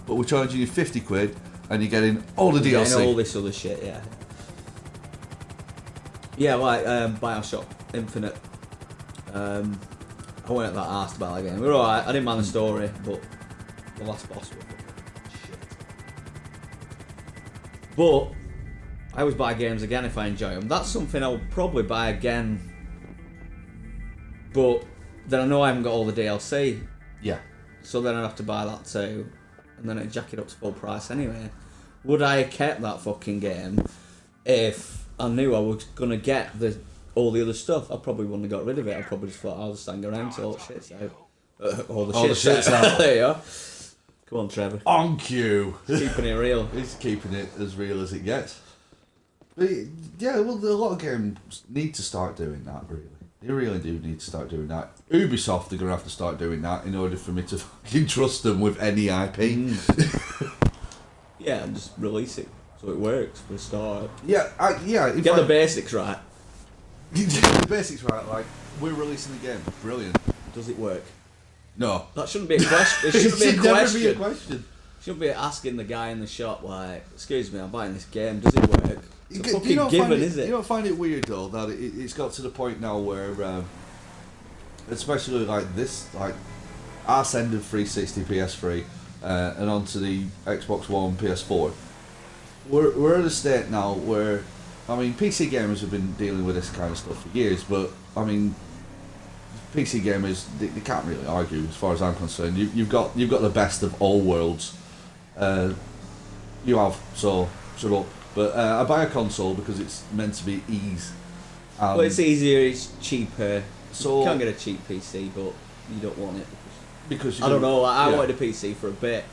Speaker 1: but we're charging you 50 quid, and you're getting all the DLC.
Speaker 2: And all this other shit, yeah. Yeah, like Bioshock Infinite. I went at that asked about that game. We were alright. I didn't mind the story, but the last boss was shit. But I always buy games again if I enjoy them. That's something I would probably buy again. But then I know I haven't got all the DLC.
Speaker 1: Yeah.
Speaker 2: So then I'd have to buy that too, and then I'd jack it up to full price anyway. Would I have kept that fucking game if I knew I was gonna get all the other stuff, I probably wouldn't have got rid of it. I probably just thought I'll just hang around till all the shit's out. All the shit's out. There you are. Come on, Trevor.
Speaker 1: On cue.
Speaker 2: Keeping it real.
Speaker 1: He's keeping it as real as it gets. But yeah, well, a lot of games need to start doing that, really. They really do need to start doing that. Ubisoft are going to have to start doing that in order for me to fucking trust them with any IP.
Speaker 2: Yeah, and just release it so it works for a start.
Speaker 1: Yeah.
Speaker 2: Get the basics right.
Speaker 1: The basics right, like, we're releasing the game. Brilliant.
Speaker 2: Does it work?
Speaker 1: No.
Speaker 2: That shouldn't be a question. It shouldn't be a
Speaker 1: never
Speaker 2: question.
Speaker 1: be a question.
Speaker 2: Shouldn't be asking the guy in the shop, like, excuse me, I'm buying this game, does it work? It's a fucking given, is it?
Speaker 1: You don't find it weird, though, that it's got to the point now where, especially like this, like, our end of 360 PS3 and onto the Xbox One PS4, we're at a state now where, I mean, PC gamers have been dealing with this kind of stuff for years, but, I mean, PC gamers, they can't really argue as far as I'm concerned. You've got the best of all worlds. You have, so shut up. But I buy a console because it's meant to be ease.
Speaker 2: Well, it's easier, it's cheaper.
Speaker 1: So
Speaker 2: You can't get a cheap PC, but you don't want it.
Speaker 1: Because
Speaker 2: I don't know, I wanted a PC for a bit,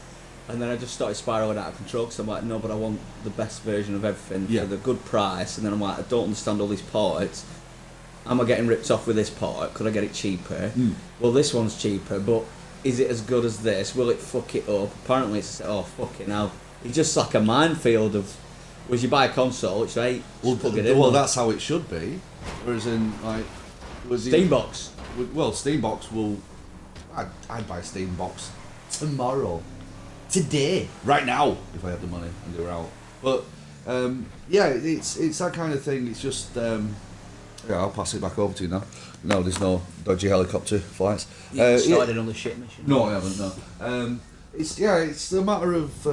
Speaker 2: and then I just started spiralling out of control because I'm like, no, but I want the best version of everything for the good price, and then I'm like, I don't understand all these ports. Am I getting ripped off with this port? Could I get it cheaper? Well, this one's cheaper, but is it as good as this? Will it fuck it up? Apparently it's, fucking hell. It's just like a minefield of, whereas you buy a console, which plug it in.
Speaker 1: Well, that's how it should be. Whereas in, like...
Speaker 2: Steambox.
Speaker 1: Well, Steambox will... I'd buy Steambox tomorrow. Today. Right now, if I had the money and they were out. But, yeah, it's that kind of thing. It's just... yeah, I'll pass it back over to you now. No, there's no dodgy helicopter flights.
Speaker 2: You started on the shit mission.
Speaker 1: No, I haven't, no. It's a matter of...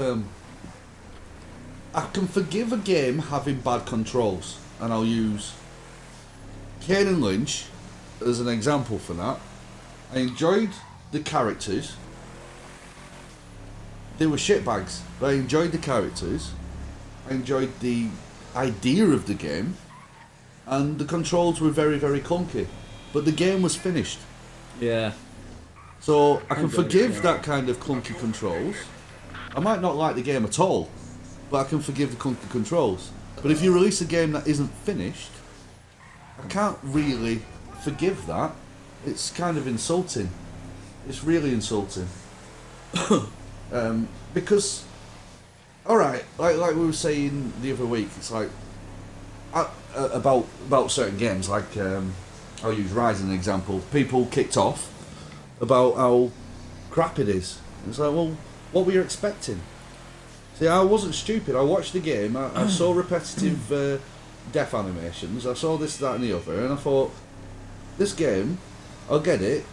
Speaker 1: I can forgive a game having bad controls, and I'll use Kane and Lynch as an example for that. I enjoyed the characters. They were shitbags, but I enjoyed the characters. I enjoyed the idea of the game, and the controls were very, very clunky. But the game was finished.
Speaker 2: Yeah.
Speaker 1: So I can forgive that kind of clunky controls. I might not like the game at all, but I can forgive the clunky controls. But if you release a game that isn't finished, I can't really forgive that. It's kind of insulting. It's really insulting. Because, alright, like we were saying the other week, it's like, about certain games, like, I'll use Rise as an example, people kicked off about how crap it is. It's like, well, what were you expecting? See, I wasn't stupid. I watched the game. I saw repetitive death animations. I saw this, that, and the other, and I thought, this game, I'll get it.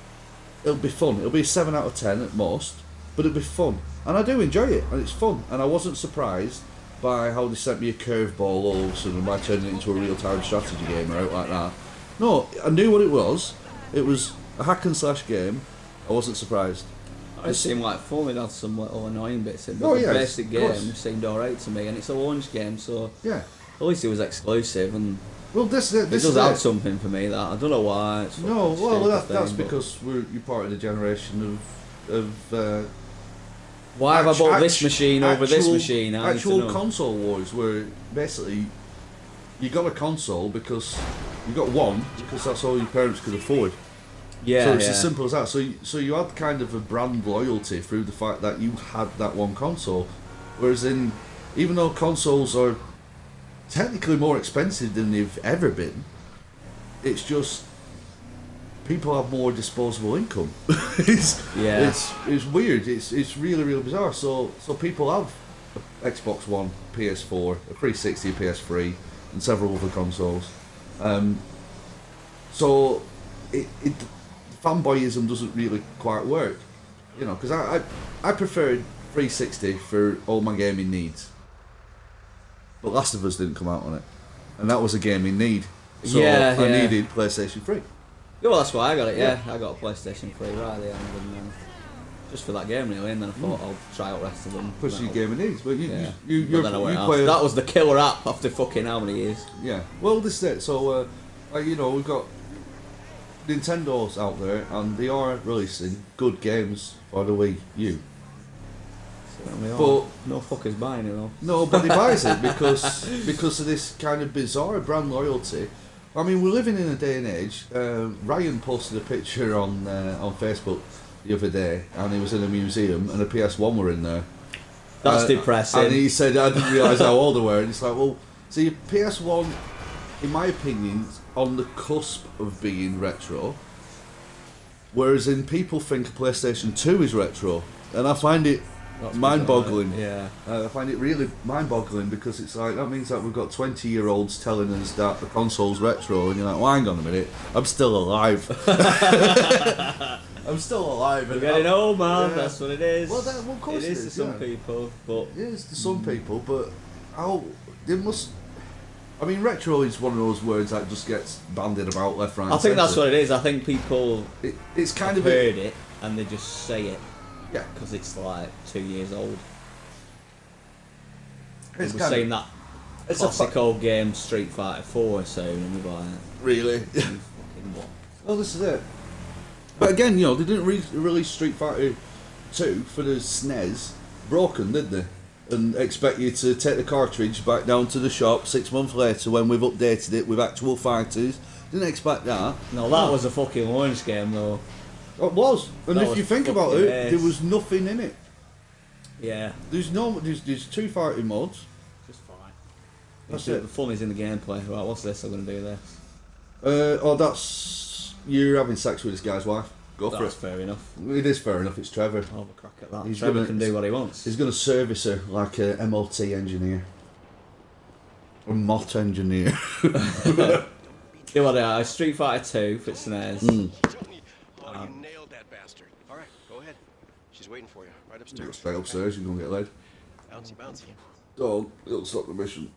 Speaker 1: It'll be fun. It'll be a 7 out of 10 at most, but it'll be fun, and I do enjoy it, and it's fun. And I wasn't surprised by how they sent me a curveball all of a sudden by turning it into a real-time strategy game or out like that. No, I knew what it was. It was a hack and slash game. I wasn't surprised.
Speaker 2: It seemed like fun. It had some little annoying bits in, but the basic game seemed alright to me, and it's a launch game, so
Speaker 1: yeah.
Speaker 2: At least it was exclusive, and
Speaker 1: well, this
Speaker 2: it does add something for me. That I don't know why. It's
Speaker 1: no, well, that's because you're part of the generation of.
Speaker 2: Why have I bought this machine over this machine?
Speaker 1: Actual console wars, where basically you got a console because you got one because that's all your parents could afford.
Speaker 2: Yeah,
Speaker 1: so it's as simple as that. So you had kind of a brand loyalty through the fact that you had that one console, whereas even though consoles are technically more expensive than they've ever been, it's just people have more disposable income. it's weird. It's really, really bizarre. So people have a Xbox One, PS4, a 360, PS3, and several other consoles. So it fanboyism doesn't really quite work, you know, because I preferred 360 for all my gaming needs, but Last of Us didn't come out on it, and that was a gaming need, so I needed PlayStation 3.
Speaker 2: Yeah, well, that's why I got it. Yeah, I got a PlayStation 3 right at the end, and just for that game really, and then I thought I'll try out the rest of them.
Speaker 1: Push your gaming needs, but you
Speaker 2: But then I went off.
Speaker 1: play.
Speaker 2: That was the killer app after fucking how many years?
Speaker 1: Yeah. Well, this is it. So, you know, we've got Nintendo's out there, and they are releasing good games for the Wii U. But
Speaker 2: no fuckers buying it though.
Speaker 1: nobody buys it because of this kind of bizarre brand loyalty. I mean, we're living in a day and age. Ryan posted a picture on Facebook the other day, and he was in a museum, and a PS1 were in there.
Speaker 2: That's depressing.
Speaker 1: And he said, "I didn't realise how old they were." And it's like, well, see, PS1, in my opinion, is on the cusp of being retro, whereas people think PlayStation 2 is retro, and I find it mind-boggling.
Speaker 2: Yeah.
Speaker 1: I find it really mind-boggling because it's like that means that we've got 20-year-olds telling us that the console's retro, and you're like, well, hang on a minute, I'm still alive. I'm still alive.
Speaker 2: We're getting old, man. Yeah. That's what it is.
Speaker 1: Well, of course
Speaker 2: it is to some people, but
Speaker 1: it is to some people. But how they must. I mean, retro is one of those words that just gets bandied about left, right.
Speaker 2: I think that's what it is. I think people
Speaker 1: it's kind of
Speaker 2: heard it and they just say it.
Speaker 1: Yeah,
Speaker 2: because it's like 2 years old.
Speaker 1: It's
Speaker 2: we're saying that it's classic old game Street Fighter 4 soon, and we're like,
Speaker 1: really?
Speaker 2: Fucking what?
Speaker 1: Well, this is it. But again, you know, they didn't release Street Fighter 2 for the SNES broken, did they? And expect you to take the cartridge back down to the shop 6 months later when we've updated it with actual fighters. Didn't expect that.
Speaker 2: No, that was a fucking launch game though.
Speaker 1: It was. And
Speaker 2: that
Speaker 1: if you think about it,
Speaker 2: ace.
Speaker 1: there was nothing in it.
Speaker 2: Yeah.
Speaker 1: There's 2 fighting modes.
Speaker 2: Just fine.
Speaker 1: That's
Speaker 2: The
Speaker 1: it.
Speaker 2: fun is in the gameplay. Right, what's this? I'm going to do this.
Speaker 1: That's... You're having sex with this guy's wife. Go for it.
Speaker 2: That's fair enough.
Speaker 1: It is fair enough, it's Trevor.
Speaker 2: I'll have a crack at that.
Speaker 1: He's
Speaker 2: Trevor
Speaker 1: gonna-
Speaker 2: can do what he wants.
Speaker 1: He's going to service her like a MOT engineer. A MOT engineer.
Speaker 2: Do what I Street Fighter 2 for SNES.
Speaker 4: Oh, you nailed that bastard. All right, go ahead. She's waiting for you, right upstairs.
Speaker 1: Straight upstairs, you're going to get laid.
Speaker 4: Bouncy, bouncy.
Speaker 1: Don't. It'll stop the mission.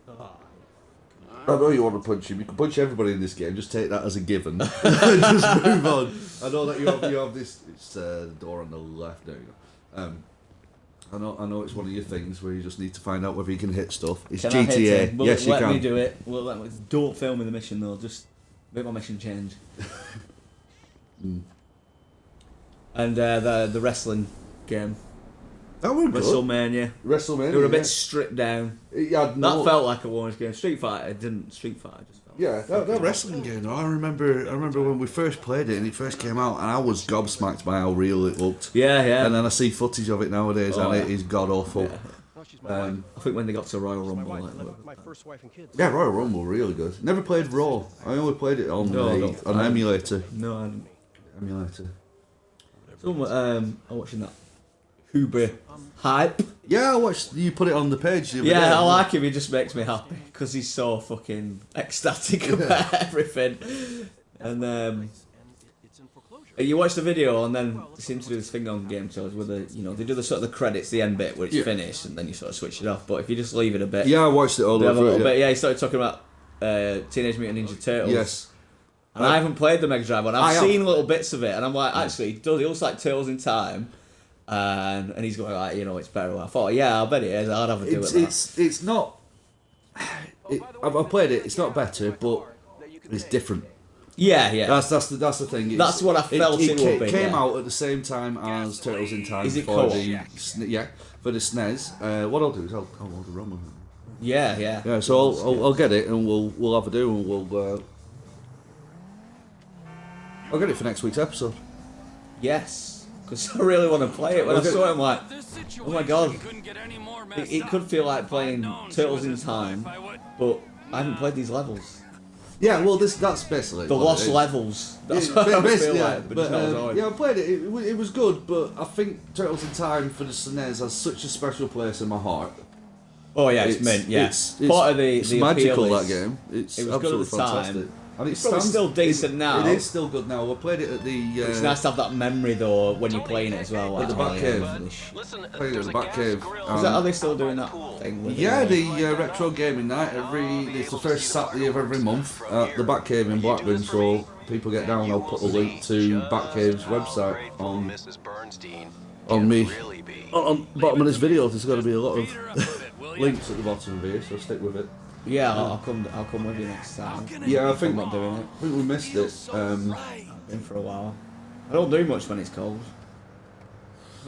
Speaker 1: I know you want to punch him. You can punch everybody in this game. Just take that as a given. Just move on. I know that you have this. It's the door on the left. There you go. I know it's one of your things where you just need to find out whether you can hit stuff. It's
Speaker 2: Can I hit
Speaker 1: GTA.
Speaker 2: it? Will
Speaker 1: Yes,
Speaker 2: it
Speaker 1: you
Speaker 2: let
Speaker 1: can.
Speaker 2: me do it. Don't film me the mission though. Just make my mission change. And the wrestling game.
Speaker 1: That were good.
Speaker 2: WrestleMania.
Speaker 1: WrestleMania.
Speaker 2: They were a bit
Speaker 1: yeah.
Speaker 2: stripped down.
Speaker 1: It had
Speaker 2: That
Speaker 1: no-
Speaker 2: felt like a launch game. Street Fighter didn't. Street Fighter just felt.
Speaker 1: Yeah, that wrestling game. Though, I remember when we first played it and it first came out, and I was gobsmacked by how real it looked.
Speaker 2: Yeah, yeah.
Speaker 1: And then I see footage of it nowadays, and it is god awful.
Speaker 2: Yeah.
Speaker 4: Oh, she's my wife.
Speaker 2: I think when they got to Royal
Speaker 4: My
Speaker 2: Rumble,
Speaker 4: wife.
Speaker 2: like,
Speaker 4: My first wife and kids.
Speaker 1: Yeah, Royal Rumble really good. Never played Raw. I only played it on
Speaker 2: No,
Speaker 1: an emulator.
Speaker 2: no, I didn't.
Speaker 1: Emulator.
Speaker 2: I'm watching that Hughes hype.
Speaker 1: Yeah, I watched you put it on the page. The other
Speaker 2: Yeah,
Speaker 1: day.
Speaker 2: I like him. He just makes me happy because he's so fucking ecstatic about everything. And
Speaker 4: It's in foreclosure.
Speaker 2: you watch the video, and then they seem to do this thing on game shows where they do the sort of the credits, the end bit where it's
Speaker 1: Yeah.
Speaker 2: finished, and then you sort of switch it off. But if you just leave it a bit,
Speaker 1: Yeah, I watched it all
Speaker 2: they
Speaker 1: the
Speaker 2: have a
Speaker 1: way
Speaker 2: little
Speaker 1: through.
Speaker 2: bit. Yeah, he started talking about Teenage Mutant Ninja Turtles.
Speaker 1: Yes.
Speaker 2: And I haven't played the Mega Drive one. I've
Speaker 1: I have.
Speaker 2: seen little bits of it, and I'm like, actually, it looks like Turtles in Time. And he's going like, it's better. I thought, yeah, I bet it is. I'd have a do with that.
Speaker 1: It's not. I've played it. It's not better, but it's different.
Speaker 2: Yeah, yeah.
Speaker 1: That's the thing.
Speaker 2: That's what I felt it would be,
Speaker 1: came
Speaker 2: yeah.
Speaker 1: out at the same time as Turtles in Time.
Speaker 2: Is it
Speaker 1: for
Speaker 2: co-op?
Speaker 1: for the SNES. What I'll do is I'll order Rumble.
Speaker 2: Yeah, yeah.
Speaker 1: Yeah, so I'll get it and we'll have a do and we'll. I'll get it for next week's episode.
Speaker 2: Yes, because I really want to play it. When I saw it, I'm like, oh my god. It could feel like playing Turtles in Time, but I haven't played these levels.
Speaker 1: Yeah, well, that's basically
Speaker 2: The
Speaker 1: what
Speaker 2: lost
Speaker 1: it is.
Speaker 2: levels. That's
Speaker 1: Yeah,
Speaker 2: what I
Speaker 1: basically,
Speaker 2: feel
Speaker 1: yeah,
Speaker 2: like. But
Speaker 1: but,
Speaker 2: it's not as hard.
Speaker 1: yeah, I played it. It was good, but I think Turtles in Time for the SNES has such a special place in my heart.
Speaker 2: Oh yeah, it's mint. Yeah,
Speaker 1: it's
Speaker 2: part of the
Speaker 1: it's
Speaker 2: the
Speaker 1: magical,
Speaker 2: appeal
Speaker 1: that
Speaker 2: is-
Speaker 1: game. It's
Speaker 2: it was good at
Speaker 1: absolutely
Speaker 2: the time.
Speaker 1: fantastic. And
Speaker 2: It's probably still decent now.
Speaker 1: It is still good now. I played it at the.
Speaker 2: It's nice to have that memory though when you're playing it as well. Like,
Speaker 1: the
Speaker 2: oh,
Speaker 1: back
Speaker 2: yeah,
Speaker 1: cave.
Speaker 2: English.
Speaker 4: Listen,
Speaker 1: Played it at
Speaker 4: there's
Speaker 1: the
Speaker 4: a
Speaker 1: back
Speaker 4: gas
Speaker 1: cave.
Speaker 4: grill.
Speaker 2: Is that how they still doing that thing? With
Speaker 1: Yeah,
Speaker 2: it?
Speaker 1: the retro gaming night it's the first Saturday of every month at the Batcave in Blackburn. So people get down. I'll put a link to Batcave's website on.
Speaker 4: Mrs. Bernstein.
Speaker 1: on me.
Speaker 4: Really be.
Speaker 1: On the bottom of this video, there's got to be a lot
Speaker 3: Beat her up a
Speaker 1: of
Speaker 3: bit, will ya?
Speaker 1: links at the bottom of here, so stick with it.
Speaker 2: Yeah, I'll come with you next time.
Speaker 1: Yeah, I think
Speaker 2: I'm not doing it.
Speaker 1: we missed it.
Speaker 2: I've been for a while. I don't do much when it's cold.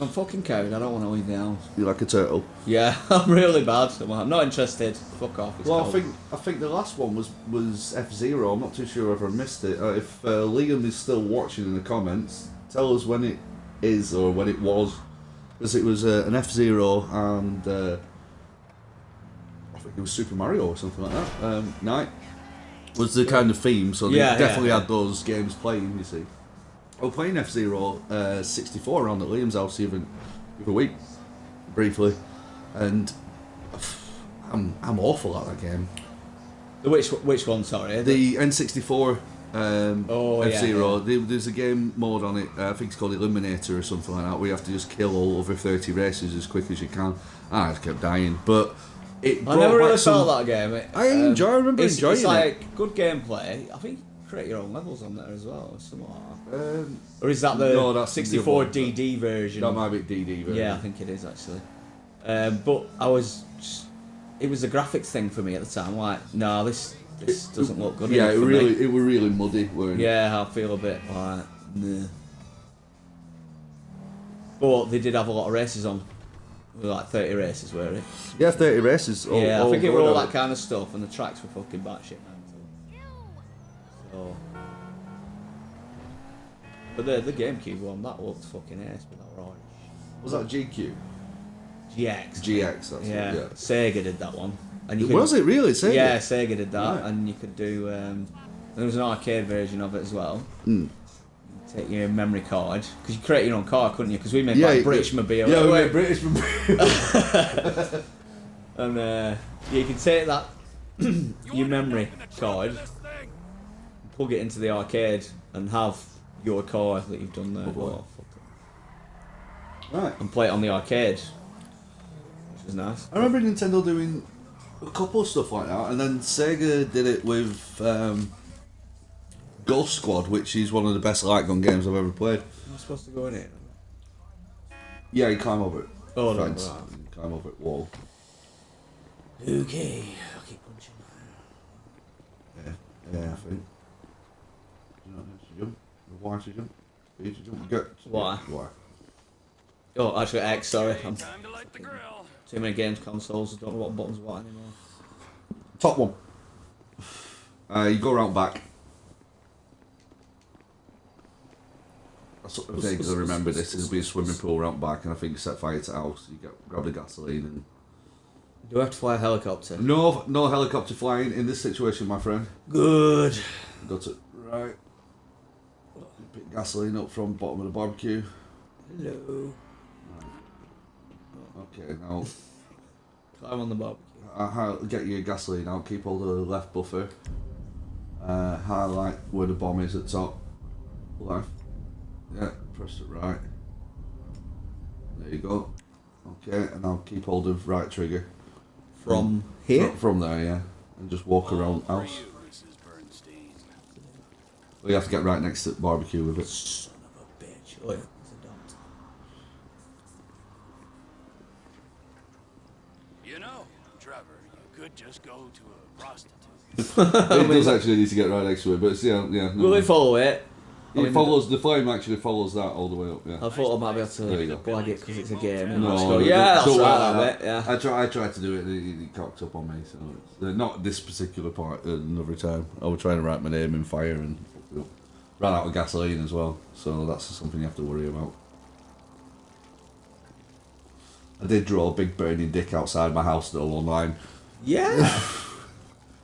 Speaker 2: I'm fucking cold. I don't want to leave the house.
Speaker 1: You're like a turtle.
Speaker 2: Yeah, I'm really bad. I'm not interested. Fuck off. It's
Speaker 1: Well,
Speaker 2: cold.
Speaker 1: I think the last one was F-Zero. I'm not too sure if I missed it. If Liam is still watching in the comments, tell us when it is or when it was, because it was an F-Zero and I think it was Super Mario or something like that. Night was the kind of theme, so they definitely had those games playing. You see, I was playing F-Zero 64 around at Liam's house the other week, briefly, and I'm awful at that game.
Speaker 2: Which one? Sorry.
Speaker 1: The N64 F-Zero.
Speaker 2: Yeah.
Speaker 1: There's a game mode on it. I think it's called Eliminator or something like that, where you have to just kill all over 30 races as quick as you can. I just kept dying, but I
Speaker 2: never really felt that game.
Speaker 1: I remember enjoying
Speaker 2: it's
Speaker 1: it.
Speaker 2: like good gameplay. I think you create your own levels on there as well, or something like that. Or is that the
Speaker 1: no, that's
Speaker 2: 64
Speaker 1: the other
Speaker 2: DD version?
Speaker 1: That might be DD version.
Speaker 2: Yeah, I think it is actually. But it was a graphics thing for me at the time. Like, no, this doesn't look good.
Speaker 1: Yeah,
Speaker 2: enough for me.
Speaker 1: it was really muddy. Weren't it?
Speaker 2: Yeah, I feel a bit like, nah. But they did have a lot of races on. Like 30 races, were it?
Speaker 1: Yeah, 30 races.
Speaker 2: Yeah, I think it were
Speaker 1: going
Speaker 2: all
Speaker 1: on.
Speaker 2: that kind of stuff, and the tracks were fucking batshit mental. So, but the GameCube one, that looked fucking ace, but that were orange.
Speaker 1: Was that GQ?
Speaker 2: GX.
Speaker 1: GX, that's
Speaker 2: Yeah.
Speaker 1: it. Yeah.
Speaker 2: Sega did that one. And you
Speaker 1: Was it really? Sega?
Speaker 2: Yeah, Sega did that,
Speaker 1: Right.
Speaker 2: and you could do. There was an arcade version of it as well.
Speaker 1: Mm.
Speaker 2: Take your memory card, because you create your own car, couldn't you? Because we made
Speaker 1: Yeah,
Speaker 2: like British Mobile.
Speaker 1: Yeah, we made British Mobile.
Speaker 2: And you can take that your memory card, plug it into the arcade, and have your car that you've done there.
Speaker 1: Oh,
Speaker 2: Fuck it.
Speaker 1: Right.
Speaker 2: And play it on the arcade, which was nice.
Speaker 1: I remember Nintendo doing a couple of stuff like that, and then Sega did it with Ghost Squad, which is one of the best light gun games I've ever played.
Speaker 2: Am I supposed to go in it?
Speaker 1: Yeah, you climb over it.
Speaker 2: Oh, no,
Speaker 1: Fence.
Speaker 2: right.
Speaker 1: You climb over it wall.
Speaker 2: Okay, I'll keep punching.
Speaker 1: Yeah, I think. You know, to jump. Why to jump? B to jump. Go.
Speaker 2: Why?
Speaker 1: Why?
Speaker 2: Oh, actually X, sorry. I'm
Speaker 3: Time to light the grill.
Speaker 2: too many games consoles, I don't know what buttons are what anymore.
Speaker 1: Top one. You go around back. That's what I think I remember this. There'll be a swimming pool around back, and I think you set fire to the house. You grab the gasoline and.
Speaker 2: Do I have to fly a helicopter?
Speaker 1: No helicopter flying in this situation, my friend.
Speaker 2: Good.
Speaker 1: Go to right. Pick gasoline up from bottom of the barbecue.
Speaker 2: Hello.
Speaker 1: Okay, now
Speaker 2: Climb on the barbecue.
Speaker 1: get your gasoline out. Keep hold of the left buffer. Highlight where the bomb is at top. Left. Yeah, press it right. There you go. Okay, and now keep hold of right trigger.
Speaker 2: From here?
Speaker 1: From there, yeah. And just walk around the house. Well, you have to get right next to the barbecue with it.
Speaker 2: Son of a bitch. Oh yeah, it's a dot.
Speaker 3: You know, Trevor, you could just go to a prostitute.
Speaker 1: It does actually need to get right next to it, but it's, yeah. No.
Speaker 2: Will they follow it?
Speaker 1: It follows, the flame actually follows that all the way up, yeah.
Speaker 2: I thought I might be able
Speaker 1: There you
Speaker 2: to
Speaker 1: go.
Speaker 2: blag it because it's a game. And
Speaker 1: No,
Speaker 2: just go,
Speaker 1: don't-
Speaker 2: yeah, that's
Speaker 1: don't worry
Speaker 2: right,
Speaker 1: about
Speaker 2: that bit, yeah.
Speaker 1: I tried to do it, and it cocked up on me, so it's, not this particular part, another time. I was trying to write my name in fire and ran out of gasoline as well, so that's something you have to worry about. I did draw a big burning dick outside my house though online.
Speaker 2: Yeah.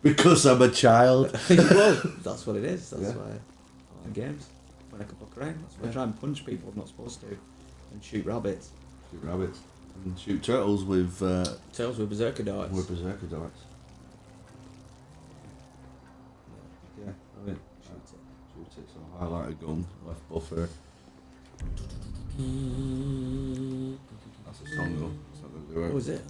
Speaker 1: Because I'm a child.
Speaker 2: Well, that's what it is. That's
Speaker 1: Yeah.
Speaker 2: why I like games. When I can book around, that's why I try and punch people I'm not supposed to, and shoot rabbits.
Speaker 1: Shoot rabbits. And shoot turtles with
Speaker 2: Tails with berserker darts.
Speaker 1: berserker darts. Yeah, I mean,
Speaker 2: Shoot it.
Speaker 1: shoot it, so highlight a gun, left buffer. That's a song though. It's not gonna do it.
Speaker 2: What was it?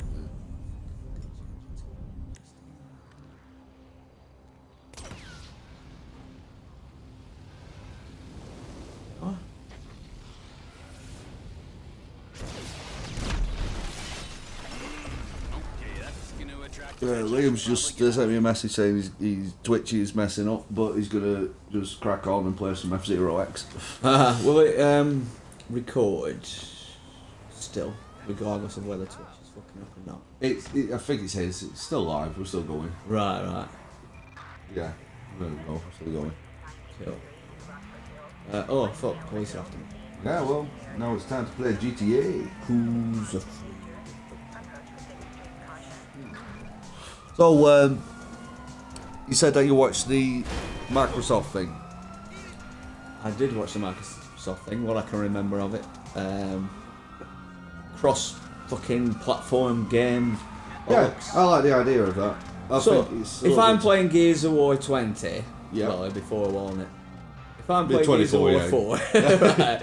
Speaker 1: Liam's just sent me a message saying his Twitch is messing up, but he's gonna just crack on and play some F-Zero X.
Speaker 2: Will it record still, regardless of whether Twitch is fucking up or not?
Speaker 1: I think it says it's still live. We're still going.
Speaker 2: Right.
Speaker 1: Yeah, there we go. We're still going.
Speaker 2: Cool. Oh fuck, police are after me.
Speaker 1: Yeah, well, now it's time to play GTA.
Speaker 2: Who's a
Speaker 1: So, you said that you watched the Microsoft thing.
Speaker 2: I did watch the Microsoft thing, what I can remember of it. Cross fucking platform game.
Speaker 1: Yeah, I like the idea of that. I think it's
Speaker 2: if I'm playing Gears of War 20,
Speaker 1: yeah.
Speaker 2: well, before warn it. If I'm
Speaker 1: Be
Speaker 2: playing Gears of
Speaker 1: 24,
Speaker 2: War 4, right,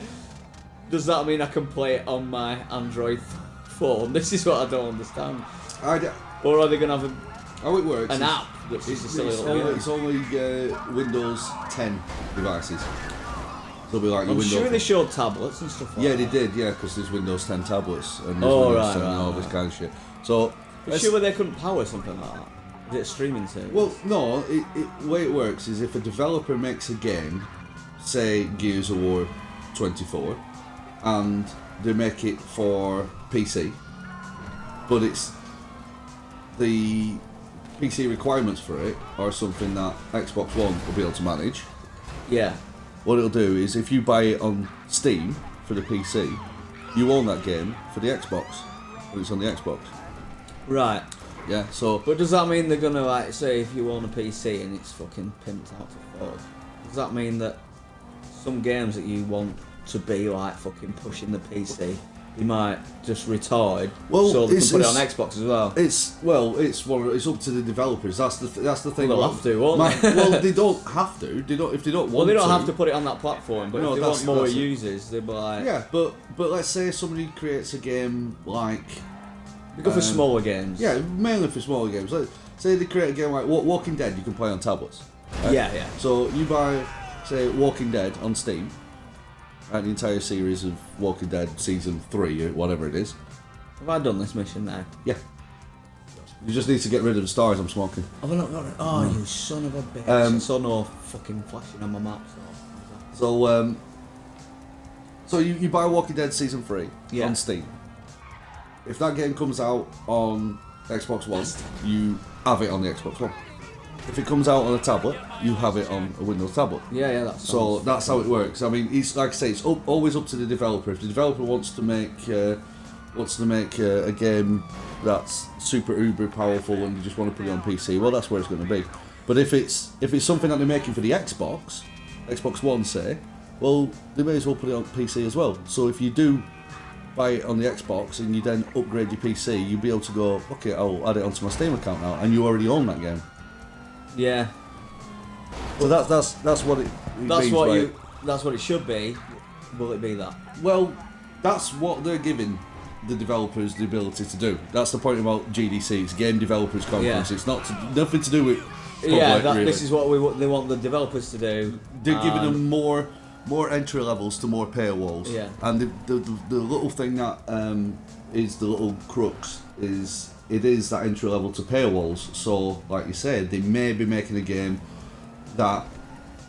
Speaker 2: does that mean I can play it on my Android phone? This is what I don't understand. Or are they going to have
Speaker 1: how it works
Speaker 2: an app, which is a silly little game?
Speaker 1: It's only Windows 10 devices. So it'll be like
Speaker 2: I'm
Speaker 1: Windows
Speaker 2: sure they showed tablets and stuff like
Speaker 1: yeah,
Speaker 2: that.
Speaker 1: they did, yeah, because there's Windows 10 tablets and there's Windows 10 and all this kind of shit. So,
Speaker 2: Sure they couldn't power something like that? Is it a streaming service?
Speaker 1: well, no, the way it works is if a developer makes a game, say Gears of War 24, and they make it for PC, but it's the PC requirements for it are something that Xbox One will be able to manage.
Speaker 2: Yeah.
Speaker 1: What it'll do is if you buy it on Steam for the PC, you own that game for the Xbox when it's on the Xbox.
Speaker 2: Right.
Speaker 1: Yeah, so
Speaker 2: But does that mean they're gonna, like, say if you own a PC and it's fucking pimped out to fuck, does that mean that some games that you want to be like fucking pushing the PC, you might just retard so they can put it on Xbox as well?
Speaker 1: It's up to the developers. That's the thing.
Speaker 2: They'll have to, won't they?
Speaker 1: Well, they don't have to. They don't if they don't want.
Speaker 2: Well, they don't
Speaker 1: to.
Speaker 2: have to put it on that platform, but
Speaker 1: No,
Speaker 2: if they
Speaker 1: that's-
Speaker 2: want more
Speaker 1: that's it.
Speaker 2: users, they'll be like,
Speaker 1: Yeah, but let's say somebody creates a game like
Speaker 2: they go for smaller games.
Speaker 1: yeah, mainly for smaller games. Like, say they create a game like Walking Dead, you can play on tablets. Right?
Speaker 2: Yeah.
Speaker 1: So you buy, say, Walking Dead on Steam, and the entire series of Walking Dead season 3 or whatever it is.
Speaker 2: Have I done this mission now?
Speaker 1: Yeah. You just need to get rid of the stars I'm smoking.
Speaker 2: Have I not got it? Oh, you son of a bitch. I saw no fucking flashing on my map.
Speaker 1: So you buy Walking Dead season 3
Speaker 2: Yeah.
Speaker 1: on Steam. If that game comes out on Xbox One, you have it on the Xbox One. If it comes out on a tablet, you have it on a Windows tablet.
Speaker 2: Yeah, that's
Speaker 1: So that's how it works. I mean, it's like I say, it's always up to the developer. If the developer wants to make a game that's super uber powerful and you just want to put it on PC, well, that's where it's going to be. But if it's something that they're making for the Xbox One, say, well, they may as well put it on PC as well. So if you do buy it on the Xbox and you then upgrade your PC, you'll be able to go, okay, I'll add it onto my Steam account now, and you already own that game.
Speaker 2: Yeah.
Speaker 1: So that's what it
Speaker 2: That's
Speaker 1: means
Speaker 2: what
Speaker 1: by
Speaker 2: you. That's what it should be. Will it be that?
Speaker 1: Well, that's what they're giving the developers the ability to do. That's the point about GDC. It's Game Developers Conference.
Speaker 2: Yeah.
Speaker 1: It's nothing to do with public,
Speaker 2: Yeah,
Speaker 1: really.
Speaker 2: this is what they want the developers to do.
Speaker 1: They're giving them more entry levels to more paywalls.
Speaker 2: Yeah.
Speaker 1: And the little thing that is the little crux is it is that entry level to paywalls. So, like you said, they may be making a game that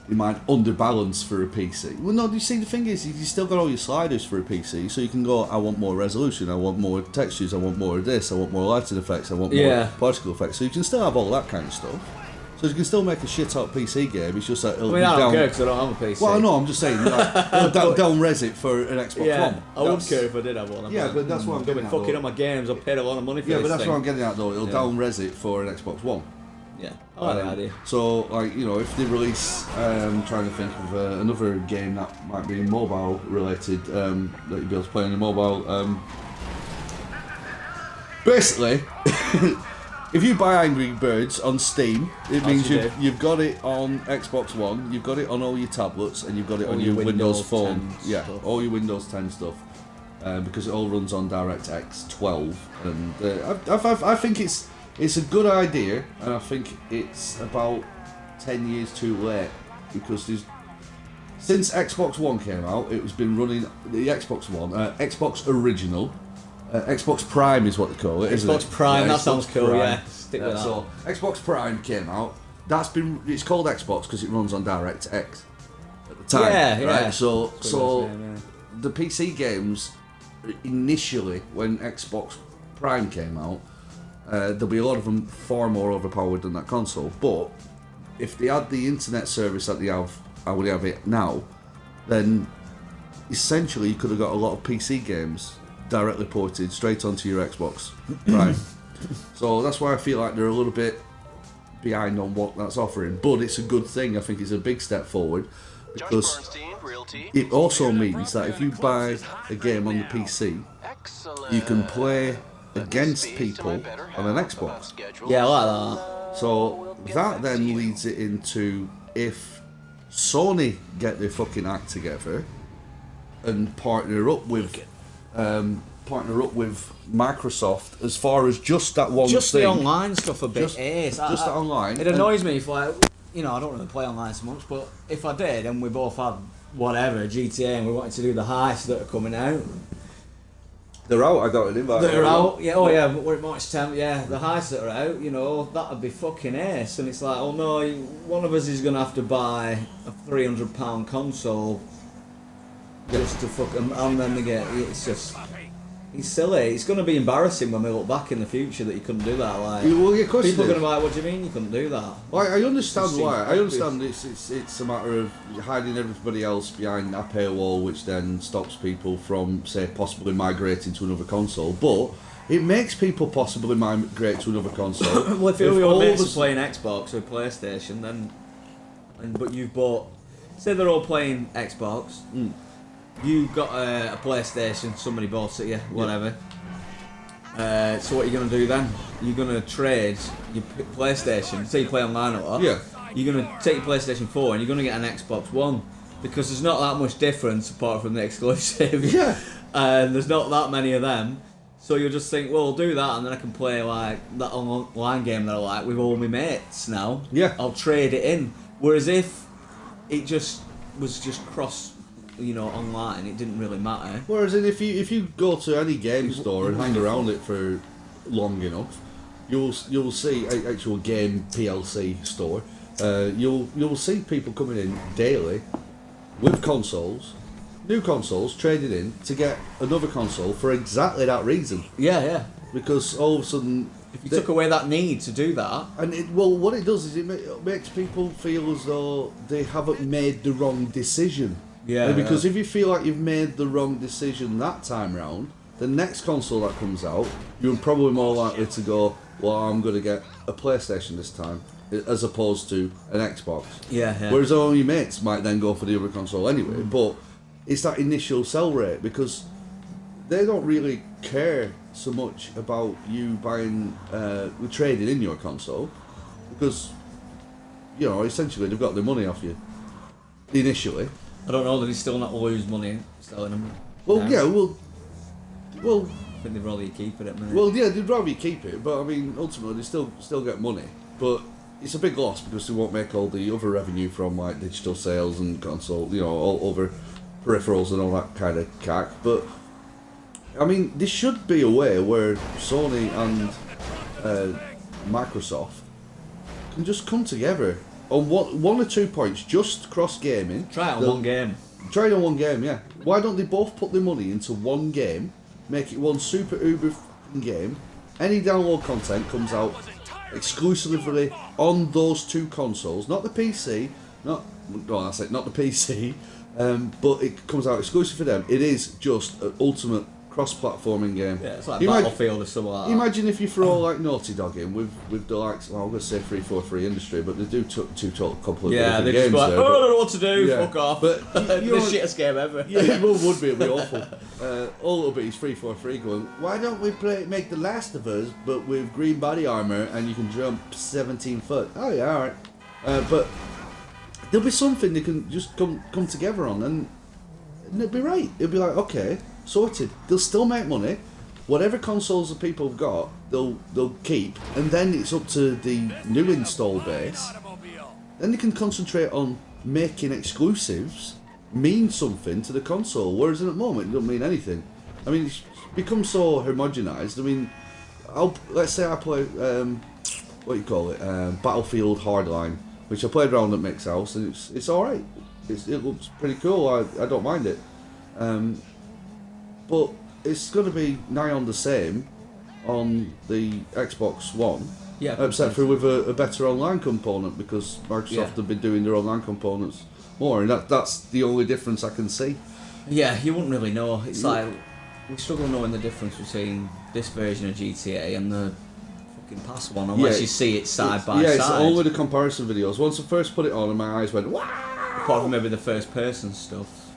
Speaker 1: you might underbalance for a PC. Well, no, you see, the thing is, you still got all your sliders for a PC, so you can go, I want more resolution, I want more textures, I want more of this, I want more lighting effects, I want more particle effects. So you can still have all that kind of stuff. So you can still make a shit hot PC game. It's just that it'll
Speaker 2: I
Speaker 1: be
Speaker 2: don't
Speaker 1: down.
Speaker 2: care because I don't have a PC.
Speaker 1: Well, I know. I'm just saying, like, it'll down res it for an Xbox
Speaker 2: Yeah,
Speaker 1: One.
Speaker 2: I wouldn't care if I did have one.
Speaker 1: Yeah, but that's what I'm getting at,
Speaker 2: fucking
Speaker 1: though.
Speaker 2: on my games. I paid a lot of money for
Speaker 1: Yeah,
Speaker 2: this
Speaker 1: but that's
Speaker 2: thing.
Speaker 1: what I'm getting at though. It'll down res it for an Xbox One.
Speaker 2: Yeah, I like the idea.
Speaker 1: So, like, you know, if they release, trying to think of another game that might be mobile related, that you'd be able to play on your mobile. Basically, if you buy Angry Birds on Steam, it means you've got it on Xbox One, you've got it on all your tablets, and you've got it on your Windows Phone. Yeah,
Speaker 2: stuff.
Speaker 1: all your Windows 10 stuff. Because it all runs on DirectX 12, and I think it's a good idea, and I think it's about 10 years too late, because since Xbox One came out, it has been running the Xbox One, Xbox Original, Xbox Prime is what they call it, isn't it?
Speaker 2: Xbox Prime, that
Speaker 1: Xbox
Speaker 2: sounds cool,
Speaker 1: Prime.
Speaker 2: yeah. Stick with that.
Speaker 1: So Xbox Prime came out. It's called Xbox because it runs on DirectX at the time.
Speaker 2: Yeah, yeah.
Speaker 1: Right? So
Speaker 2: That's what I was saying, yeah.
Speaker 1: the PC games initially, when Xbox Prime came out, there'll be a lot of them far more overpowered than that console. But if they had the internet service that they have, I would have it now, then essentially you could have got a lot of PC games directly ported straight onto your Xbox Prime. So that's why I feel like they're a little bit behind on what that's offering, but it's a good thing. I think it's a big step forward because it also means that if you buy a game on the PC, you can play against people on an Xbox.
Speaker 2: Yeah, I like that.
Speaker 1: So that then leads it into, if Sony get their fucking act together and partner up with Microsoft as far as just that one
Speaker 2: Just
Speaker 1: thing.
Speaker 2: the online stuff a bit.
Speaker 1: Just the online.
Speaker 2: It annoys me if, like, you know, I don't really play online so much, but if I did and we both had whatever GTA and we wanted to do the heists that are coming out.
Speaker 1: They're out. I got an invite.
Speaker 2: That are out, yeah. Oh yeah, but we're at March 10th. Yeah, the heists that are out, you know, that'd be fucking ace. And it's like, oh no, one of us is gonna have to buy a £300 console just to fucking, and then they get. It's just, it's silly. It's gonna be embarrassing when we look back in the future that you couldn't do that. Like,
Speaker 1: well, yeah, of course
Speaker 2: people are
Speaker 1: it
Speaker 2: gonna
Speaker 1: is.
Speaker 2: be like, what do you mean you couldn't do that?
Speaker 1: Well, I understand
Speaker 2: Just
Speaker 1: why.
Speaker 2: seems
Speaker 1: I understand it's a matter of hiding everybody else behind that paywall, which then stops people from, say, possibly migrating to another console. But it makes people possibly migrate to another console.
Speaker 2: Well, if all your mates
Speaker 1: of
Speaker 2: are playing Xbox or PlayStation, then, but you've bought, say they're all playing Xbox, you've got a PlayStation, somebody bought it, whatever. So what are you going to do then? You're going to trade your PlayStation, say you play online or what?
Speaker 1: Yeah.
Speaker 2: You're going to take your PlayStation 4 and you're going to get an Xbox One, because there's not that much difference apart from the exclusive.
Speaker 1: Yeah.
Speaker 2: And there's not that many of them. So you'll just think, well, I'll do that and then I can play like that online game that I like with all my mates now.
Speaker 1: Yeah.
Speaker 2: I'll trade it in. Whereas if it just was just cross, you know, online, it didn't really matter.
Speaker 1: Whereas if you go to any game store and hang around it for long enough, you'll see actual game PLC store. You'll see people coming in daily with consoles, new consoles, trading in to get another console for exactly that reason.
Speaker 2: Yeah.
Speaker 1: Because all of a sudden,
Speaker 2: If you took away that need to do that,
Speaker 1: and what it does is it makes people feel as though they haven't made the wrong decision.
Speaker 2: Yeah.
Speaker 1: Because if you feel like you've made the wrong decision that time round, the next console that comes out, you're probably more likely to go, well, I'm going to get a PlayStation this time, as opposed to an Xbox.
Speaker 2: Yeah.
Speaker 1: Whereas all your mates might then go for the other console anyway. But it's that initial sell rate, because they don't really care so much about you buying, trading in your console, because, you know, essentially they've got their money off you initially.
Speaker 2: I don't know that he's still not lose money selling them.
Speaker 1: Well,
Speaker 2: now.
Speaker 1: yeah, well,
Speaker 2: I think they'd rather you keep it at the minute.
Speaker 1: well, yeah, they'd rather you keep it, but I mean, ultimately, they still get money, but it's a big loss because they won't make all the other revenue from like digital sales and console, you know, all over peripherals and all that kind of cack. But I mean, there should be a way where Sony and Microsoft can just come together on one or 2 points, just cross gaming.
Speaker 2: Try it on one game.
Speaker 1: Try it on one game, yeah. Why don't they both put their money into one game, make it one super uber f***ing game? Any download content comes out exclusively on those two consoles, not the PC, not the PC, but it comes out exclusive for them. It is just an ultimate cross-platforming game.
Speaker 2: Yeah, it's like Battlefield or something like that.
Speaker 1: Imagine if you throw like Naughty Dog in with the likes, well, I'm going to say 343 Industry, but they do two total completely
Speaker 2: Yeah,
Speaker 1: different
Speaker 2: they just
Speaker 1: games
Speaker 2: be like,
Speaker 1: there,
Speaker 2: oh, I
Speaker 1: but-
Speaker 2: don't know what to do,
Speaker 1: Yeah.
Speaker 2: fuck off.
Speaker 1: But
Speaker 2: the shittest game ever.
Speaker 1: Yeah, it would be. It'd be awful. All it'll be is 343 going, why don't we make The Last of Us, but with green body armour and you can jump 17 foot? Oh, yeah, alright. But there'll be something they can just come together on, and it'll be right. It'll be like, okay, sorted. They'll still make money. Whatever consoles the people have got, they'll keep, and then it's up to the new install base. Then they can concentrate on making exclusives mean something to the console, whereas at the moment it doesn't mean anything. I mean, it's become so homogenized. I mean, let's say I play what do you call it, Battlefield Hardline, which I played around at Mick's house, and it's all right. It looks pretty cool. I don't mind it, but it's going to be nigh on the same on the Xbox One.
Speaker 2: Yeah,
Speaker 1: except for with a better online component, because Microsoft have been doing their online components more, and that's the only difference I can see.
Speaker 2: Yeah, you wouldn't really know. It's like we struggle knowing the difference between this version of GTA and the fucking past one, unless you see it side by side.
Speaker 1: Yeah, it's only the comparison videos. Once I first put it on, and my eyes went wow.
Speaker 2: Apart from maybe the first person stuff.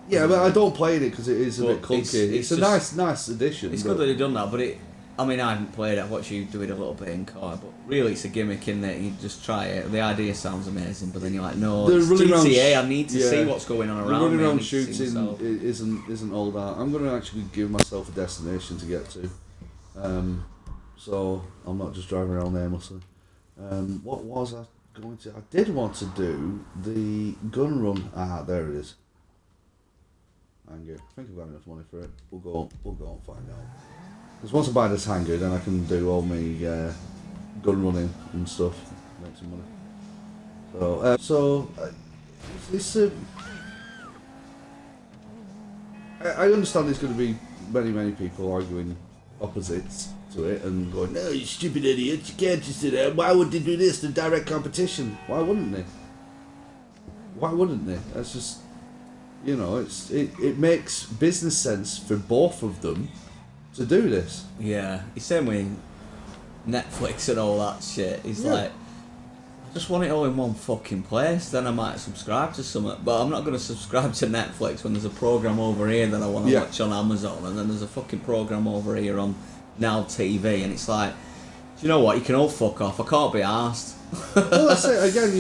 Speaker 1: Yeah, but I don't play it because it is a bit clunky. It's a nice addition.
Speaker 2: It's good that they've done that, but I mean, I haven't played it. I've watched you do it a little bit in car, but really, it's a gimmick in there. You just try it. The idea sounds amazing, but then you're like, no, it's GTA. I need to see what's going on around me.
Speaker 1: Running around shooting isn't all that. I'm going to actually give myself a destination to get to, so I'm not just driving around aimlessly. What was I going to? I did want to do the gun run. There it is. Hanger. I think I've got enough money for it. We'll go and find out. Because once I buy this hanger, then I can do all my gun running and stuff, make some money. So, I understand there's going to be many people arguing opposites to it and going, no, you stupid idiot, you can't just do that. Why would they do this? The direct competition. Why wouldn't they? That's just, it makes business sense for both of them to do this.
Speaker 2: Yeah, it's same with Netflix and all that shit. It's like, I just want it all in one fucking place, then I might subscribe to something. But I'm not going to subscribe to Netflix when there's a program over here that I want to watch on Amazon, and then there's a fucking program over here on Now TV, and it's like, do you know what? You can all fuck off. I can't be arsed.
Speaker 1: Well, let's say again,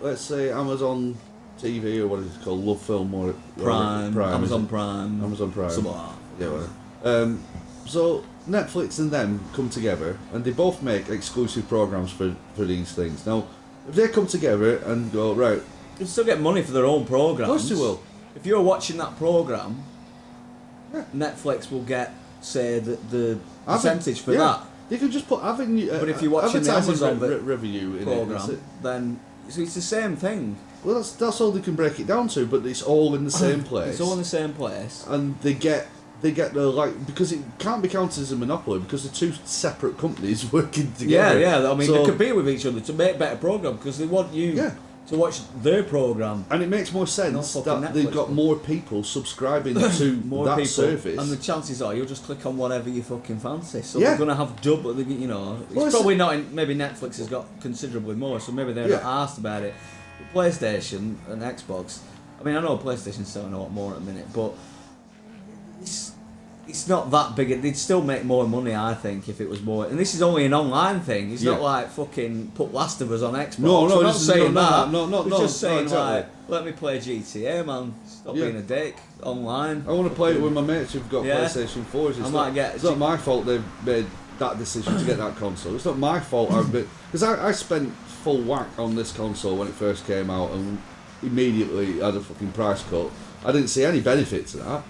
Speaker 1: let's say Amazon TV, or what is it called, Love Film or
Speaker 2: Prime, Amazon Prime.
Speaker 1: Something like that. Yeah. So Netflix and them come together, and they both make exclusive programs for these things. Now, if they come together and go, right,
Speaker 2: they'll still get money for their own programs.
Speaker 1: Of course they will.
Speaker 2: If you're watching that program, Netflix will get, say, the percentage for that.
Speaker 1: They can just put
Speaker 2: but if you're watching the Amazon
Speaker 1: review in
Speaker 2: program, then it's the same thing.
Speaker 1: Well, that's all they can break it down to, but it's all in the same place.
Speaker 2: It's all in the same place,
Speaker 1: and they get the because it can't be counted as a monopoly because they're two separate companies working together.
Speaker 2: Yeah. I mean, they compete with each other to make better program because they want you to watch their program.
Speaker 1: And it makes more sense that they've got more people subscribing to that service.
Speaker 2: And the chances are you'll just click on whatever you fucking fancy. So they're going to have double. It's probably not. Maybe Netflix has got considerably more, so maybe they're not asked about it. But PlayStation and Xbox. I mean, I know PlayStation's selling a lot more at the minute, but it's not that big. They'd still make more money, I think, if it was more. And this is only an online thing. It's not like fucking put Last of Us on Xbox.
Speaker 1: No,
Speaker 2: We're not saying that.
Speaker 1: No.
Speaker 2: It's just saying
Speaker 1: exactly.
Speaker 2: like, let me play GTA, man. Stop being a dick online.
Speaker 1: I want to play it with my mates who've got PlayStation 4s. It's not my fault they've made that decision to get that console. It's not my fault. Because I spent full whack on this console when it first came out and immediately had a fucking price cut. I didn't see any benefit to that.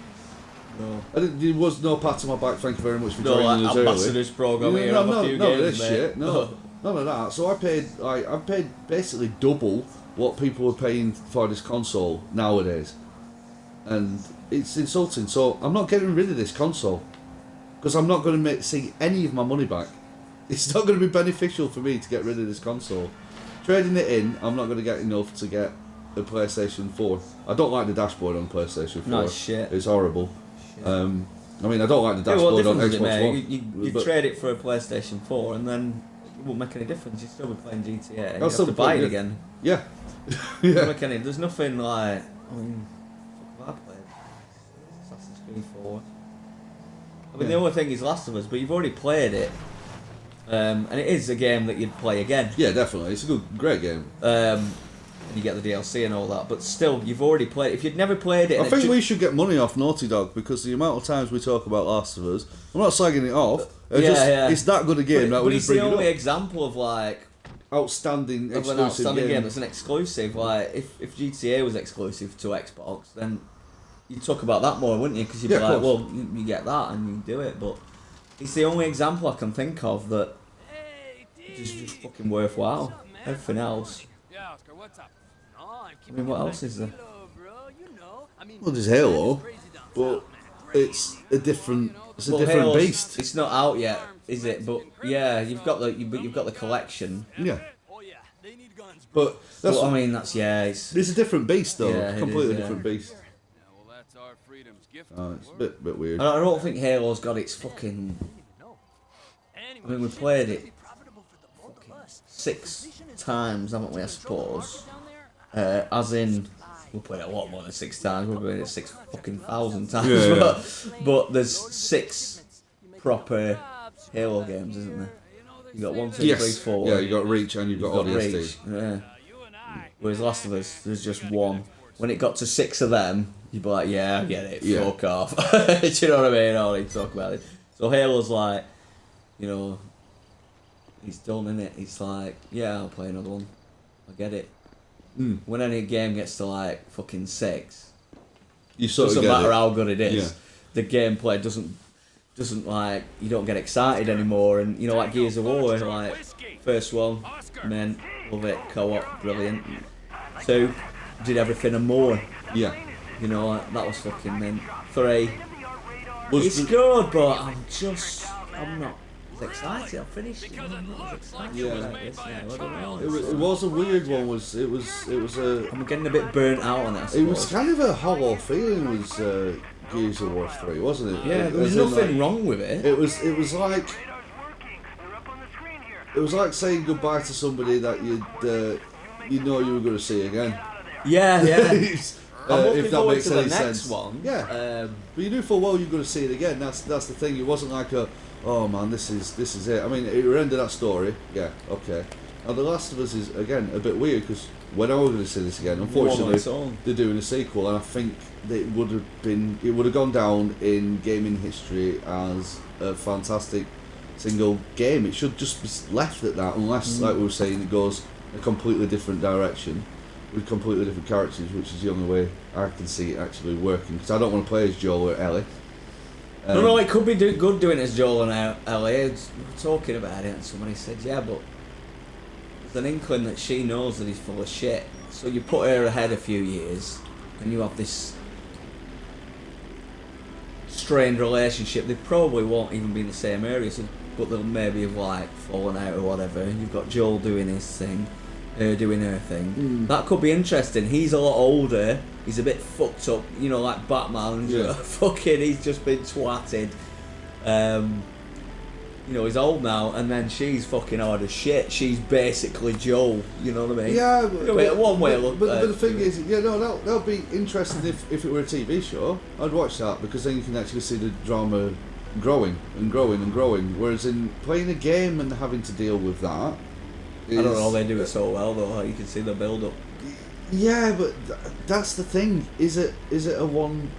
Speaker 2: No.
Speaker 1: There was no pat on my back. Thank you very much for joining us early.
Speaker 2: Ambassadors program here.
Speaker 1: None
Speaker 2: of
Speaker 1: this shit. None of that. So I paid basically double what people were paying for this console nowadays, and it's insulting. So I'm not getting rid of this console because I'm not going to see any of my money back. It's not going to be beneficial for me to get rid of this console. Trading it in, I'm not going to get enough to get a PlayStation 4. I don't like the dashboard on PlayStation 4.
Speaker 2: No shit.
Speaker 1: It's horrible. I mean, I don't like the dashboard on Xbox One.
Speaker 2: You trade it for a PlayStation 4 and then it won't make any difference. You'll still be playing GTA. You have
Speaker 1: still
Speaker 2: to buy it again.
Speaker 1: Yeah.
Speaker 2: There's nothing like... I mean, what have I played? Assassin's Creed 4. I mean, the only thing is Last of Us, but you've already played it. And it is a game that you'd play again.
Speaker 1: Yeah, definitely. It's a great game.
Speaker 2: And you get the DLC and all that, but still, you've already played it. If you'd never played it...
Speaker 1: I think we should get money off Naughty Dog because the amount of times we talk about Last of Us, I'm not slagging it off. It's that good a game that we just bring it up.
Speaker 2: But it's the only example of like...
Speaker 1: outstanding exclusive
Speaker 2: an outstanding game that's an exclusive. Like, if GTA was exclusive to Xbox, then you'd talk about that more, wouldn't you? Because you'd
Speaker 1: Yeah,
Speaker 2: be
Speaker 1: of
Speaker 2: like,
Speaker 1: course.
Speaker 2: well, you get that and you do it, but it's the only example I can think of that is just fucking worthwhile. Everything else.
Speaker 3: Yeah, Oscar, what's up? No, I'm
Speaker 2: I mean, what else is there?
Speaker 1: Well, there's Halo, but it's a different
Speaker 2: Well,
Speaker 1: different
Speaker 2: Halo's-
Speaker 1: beast.
Speaker 2: It's not out yet, is it? But yeah, you've got the collection.
Speaker 1: Yeah,
Speaker 3: Oh yeah, they need guns.
Speaker 1: but that's
Speaker 2: But I mean, it's
Speaker 1: it's a different beast though.
Speaker 2: Yeah, it
Speaker 1: Completely
Speaker 2: is, yeah.
Speaker 1: different beast.
Speaker 3: Yeah, well, that's our freedom's gift.
Speaker 1: It's a bit weird.
Speaker 2: I don't think Halo's got its fucking. I mean, we played it 6 times, haven't we? I suppose. As in, we played it a lot more than 6 times. We've played it 6,000 times.
Speaker 1: Yeah, yeah.
Speaker 2: But there's 6 proper Halo games, isn't there? You got 1, 2, 3, 4.
Speaker 1: Yeah, you got Reach and you've got ODST.
Speaker 2: Reach. Yeah. Whereas Last of Us, there's just 1. When it got to 6 of them, you'd be like, yeah, I get it,
Speaker 1: Yeah.
Speaker 2: fuck off. Do you know what I mean? I don't need to talk about it. So Halo's like, you know, it's done, innit? It's like, yeah, I'll play another one. I get it. When any game gets to like fucking 6,
Speaker 1: You sort
Speaker 2: doesn't
Speaker 1: of get
Speaker 2: matter
Speaker 1: it.
Speaker 2: how good it is,
Speaker 1: Yeah.
Speaker 2: the gameplay doesn't like, you don't get excited anymore. And you know, like Gears of War, like first one, man, love it, co-op, brilliant. 2, did everything and more.
Speaker 1: Yeah.
Speaker 2: You know, like, that was fucking mint. 3,
Speaker 1: Was
Speaker 2: it's
Speaker 1: the-
Speaker 2: good, but I'm not as excited. I'm finished. I'm not as excited
Speaker 1: Yeah.
Speaker 2: about this now. I don't know.
Speaker 1: It was a weird one. It was a.
Speaker 2: I'm getting a bit burnt out on it. I
Speaker 1: It
Speaker 2: suppose.
Speaker 1: was kind of a hollow feeling. Was Gears of War 3, wasn't it?
Speaker 2: Yeah, there was
Speaker 1: As in,
Speaker 2: nothing
Speaker 1: like,
Speaker 2: wrong with it.
Speaker 1: It was like. It was like saying goodbye to somebody that you were going to see again.
Speaker 2: Yeah, yeah. I'm looking
Speaker 1: if that
Speaker 2: forward
Speaker 1: makes
Speaker 2: to the
Speaker 1: any
Speaker 2: next
Speaker 1: sense.
Speaker 2: one.
Speaker 1: Yeah. But you knew full well you're going to see it again. That's the thing. It wasn't like oh man, this is it. I mean, it ended that story. Yeah, okay. Now The Last of Us is again a bit weird because when are we going to see this again? Unfortunately, they're doing a sequel, and I think that it would have gone down in gaming history as a fantastic single game. It should just be left at that, unless, like we were saying, it goes a completely different direction with completely different characters, which is the only way I can see it actually working. Because I don't want to play as Joel or Ellie.
Speaker 2: No, it could be good doing it as Joel and Ellie. We were talking about it, and somebody said, yeah, but there's an inkling that she knows that he's full of shit. So you put her ahead a few years, and you have this strained relationship. They probably won't even be in the same area, but they'll maybe have like fallen out or whatever. And you've got Joel doing his thing, her doing her thing. That could be interesting. He's a lot older. He's a bit fucked up, you know, like Batman.
Speaker 1: Yeah.
Speaker 2: Fucking, he's just been twatted. You know, he's old now, and then she's fucking hard as shit. She's basically Joel. You know what I mean?
Speaker 1: Yeah,
Speaker 2: You know, one way.
Speaker 1: but the thing is, that'll be interesting if it were a TV show. I'd watch that because then you can actually see the drama growing and growing and growing. Whereas in playing a game and having to deal with that,
Speaker 2: I don't know. They do it so well though. You can see the build up.
Speaker 1: Yeah, but that's the thing. Is it a one?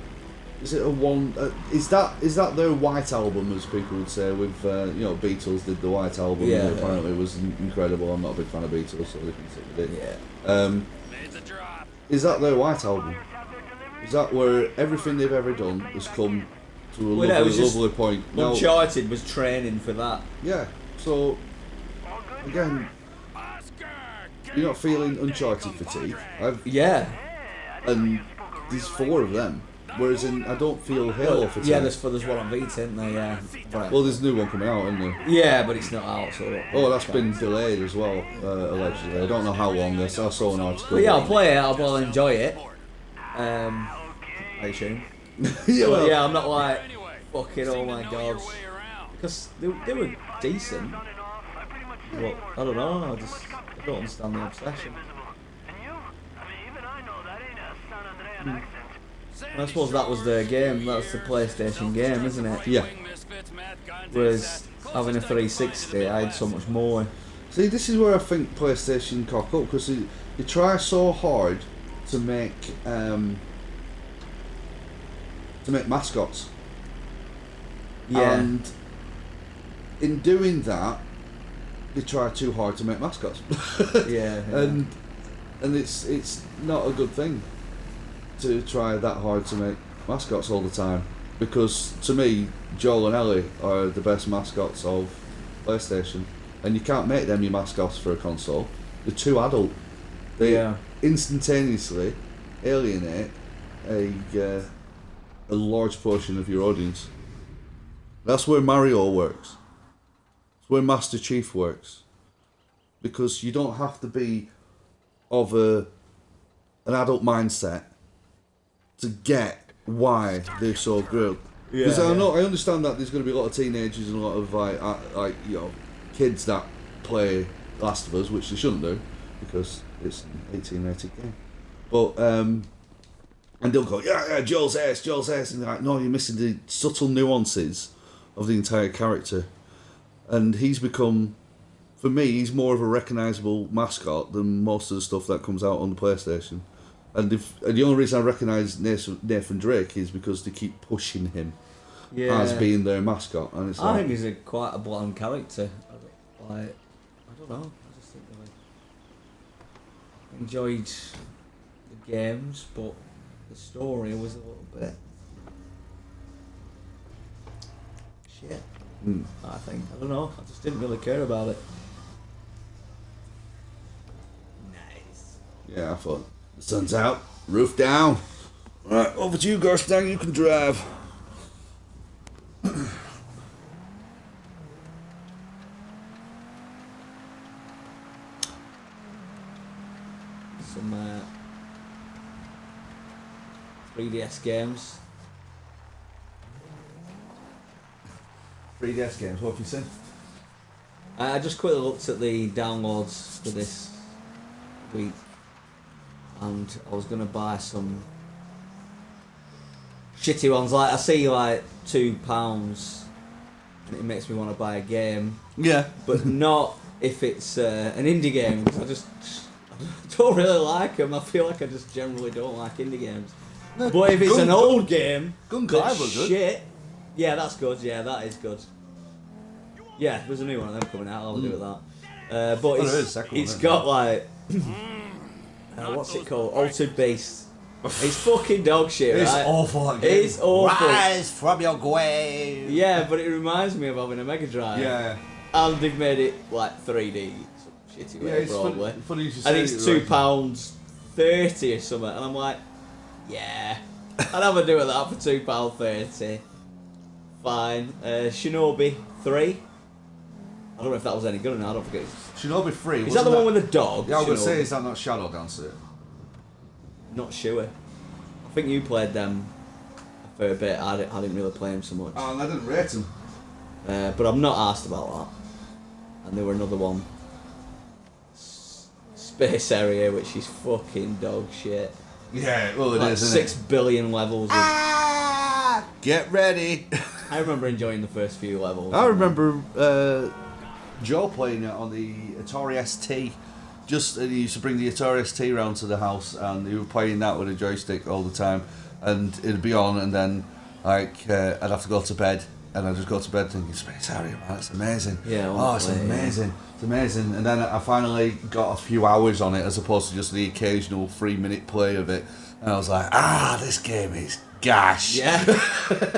Speaker 1: Is that their White Album, as people would say? With Beatles did the White Album.
Speaker 2: Yeah,
Speaker 1: and apparently it was incredible. I'm not a big fan of Beatles, so they can sit with it.
Speaker 2: Yeah.
Speaker 3: Made the drop.
Speaker 1: Is that their White Album? Is that where everything they've ever done has come to a
Speaker 2: Well, no, it was just-
Speaker 1: lovely point? Now,
Speaker 2: Uncharted was training for that.
Speaker 1: yeah. So again,
Speaker 3: Oscar!
Speaker 1: you're not feeling Uncharted fatigue.
Speaker 2: Yeah.
Speaker 1: And there's 4 of them. Whereas I don't feel Halo fatigue.
Speaker 2: Yeah, there's one on Vita, isn't there? Yeah. Right.
Speaker 1: Well, there's a new one coming out, isn't there?
Speaker 2: Yeah, but it's not out, so.
Speaker 1: Oh, that's been delayed as well, allegedly. I don't know how long. I saw an article.
Speaker 2: But yeah, I'll play it. I'll enjoy it. I assume.
Speaker 1: yeah,
Speaker 2: But
Speaker 1: well,
Speaker 2: yeah, I'm not like fucking. Oh
Speaker 3: Seem to
Speaker 2: my
Speaker 3: know
Speaker 2: god.
Speaker 3: your way around.
Speaker 2: Because they were decent. But I don't know. I don't understand the obsession. And I suppose that was their game. That's the PlayStation game, isn't it?
Speaker 1: Yeah.
Speaker 2: Whereas having a 360, I had so much more.
Speaker 1: See, this is where I think PlayStation cock up because they try so hard to make mascots.
Speaker 2: Yeah.
Speaker 1: And in doing that, they try too hard to make mascots.
Speaker 2: Yeah.
Speaker 1: And it's not a good thing to try that hard to make mascots all the time because to me, Joel and Ellie are the best mascots of PlayStation, and you can't make them your mascots for a console. They're too adult. They instantaneously alienate a large portion of your audience. That's where Mario works. It's where Master Chief works. Because you don't have to be of an adult mindset to get why they're so good. Because I understand that there's going to be a lot of teenagers and a lot of like kids that play Last of Us, which they shouldn't do because it's an 18-rated game. But and they'll go, yeah, Joel's S, and they're like, no, you're missing the subtle nuances of the entire character. And he's become, for me, he's more of a recognisable mascot than most of the stuff that comes out on the PlayStation. And the only reason I recognise Nathan Drake is because they keep pushing him as being their mascot. And it's
Speaker 2: I think he's quite a bland character. I don't know. I just think I enjoyed the games, but the story was a little bit shit. I think. I don't know. I just didn't really care about it. Nice.
Speaker 1: Yeah, I thought, the sun's out, roof down. Right, over to you, Gerstang, you can drive.
Speaker 2: Some 3DS games.
Speaker 1: 3DS games, what have you seen?
Speaker 2: I just quickly looked at the downloads for this week, and I was gonna buy some shitty ones. Like I see like £2, and it makes me want to buy a game.
Speaker 1: Yeah,
Speaker 2: but not if it's an indie game. 'Cause I just don't really like them. I feel like I just generally don't like indie games.
Speaker 1: No,
Speaker 2: but if it's an old game,
Speaker 1: that's
Speaker 2: shit. Yeah, that's good. Yeah, that is good. Yeah, there's a new one of them coming out. I'll do with that. But it's got like what's it called? Altered Beast. It's fucking dog shit, right?
Speaker 1: It's awful.
Speaker 2: It's awful.
Speaker 5: Rise from your grave.
Speaker 2: Yeah, but it reminds me of having a Mega Drive.
Speaker 1: Yeah.
Speaker 2: And they've made it like 3D. Some shitty way,
Speaker 1: it's
Speaker 2: probably.
Speaker 1: funny you should say
Speaker 2: And it's £2.30 or something. And I'm like, yeah, I'd have a do with that for £2.30. Fine. Shinobi 3. I don't know if that was any good or not. I don't forget.
Speaker 1: Shinobi 3.
Speaker 2: Is that the one with the dog?
Speaker 1: Yeah, I was going to
Speaker 2: Shinobi?
Speaker 1: say, is that not Shadow Dancer?
Speaker 2: Not sure. I think you played them for a bit. I didn't really play them so much.
Speaker 1: Oh, and I didn't rate them.
Speaker 2: But I'm not asked about that. And there were another one. Space Area, which is fucking dog shit.
Speaker 1: Yeah, well it
Speaker 2: like
Speaker 1: is,
Speaker 2: 6 billion levels.
Speaker 1: Get ready.
Speaker 2: I remember enjoying the first few levels.
Speaker 1: I remember Joe playing it on the Atari ST. He used to bring the Atari ST round to the house, and he was playing that with a joystick all the time. And it'd be on, and then I'd have to go to bed, and I'd just go to bed thinking, Space Area, man, it's amazing.
Speaker 2: Yeah,
Speaker 1: it's amazing. It's amazing. And then I finally got a few hours on it, as opposed to just the occasional 3-minute play of it. And I was like, this game is gosh.
Speaker 2: Yeah.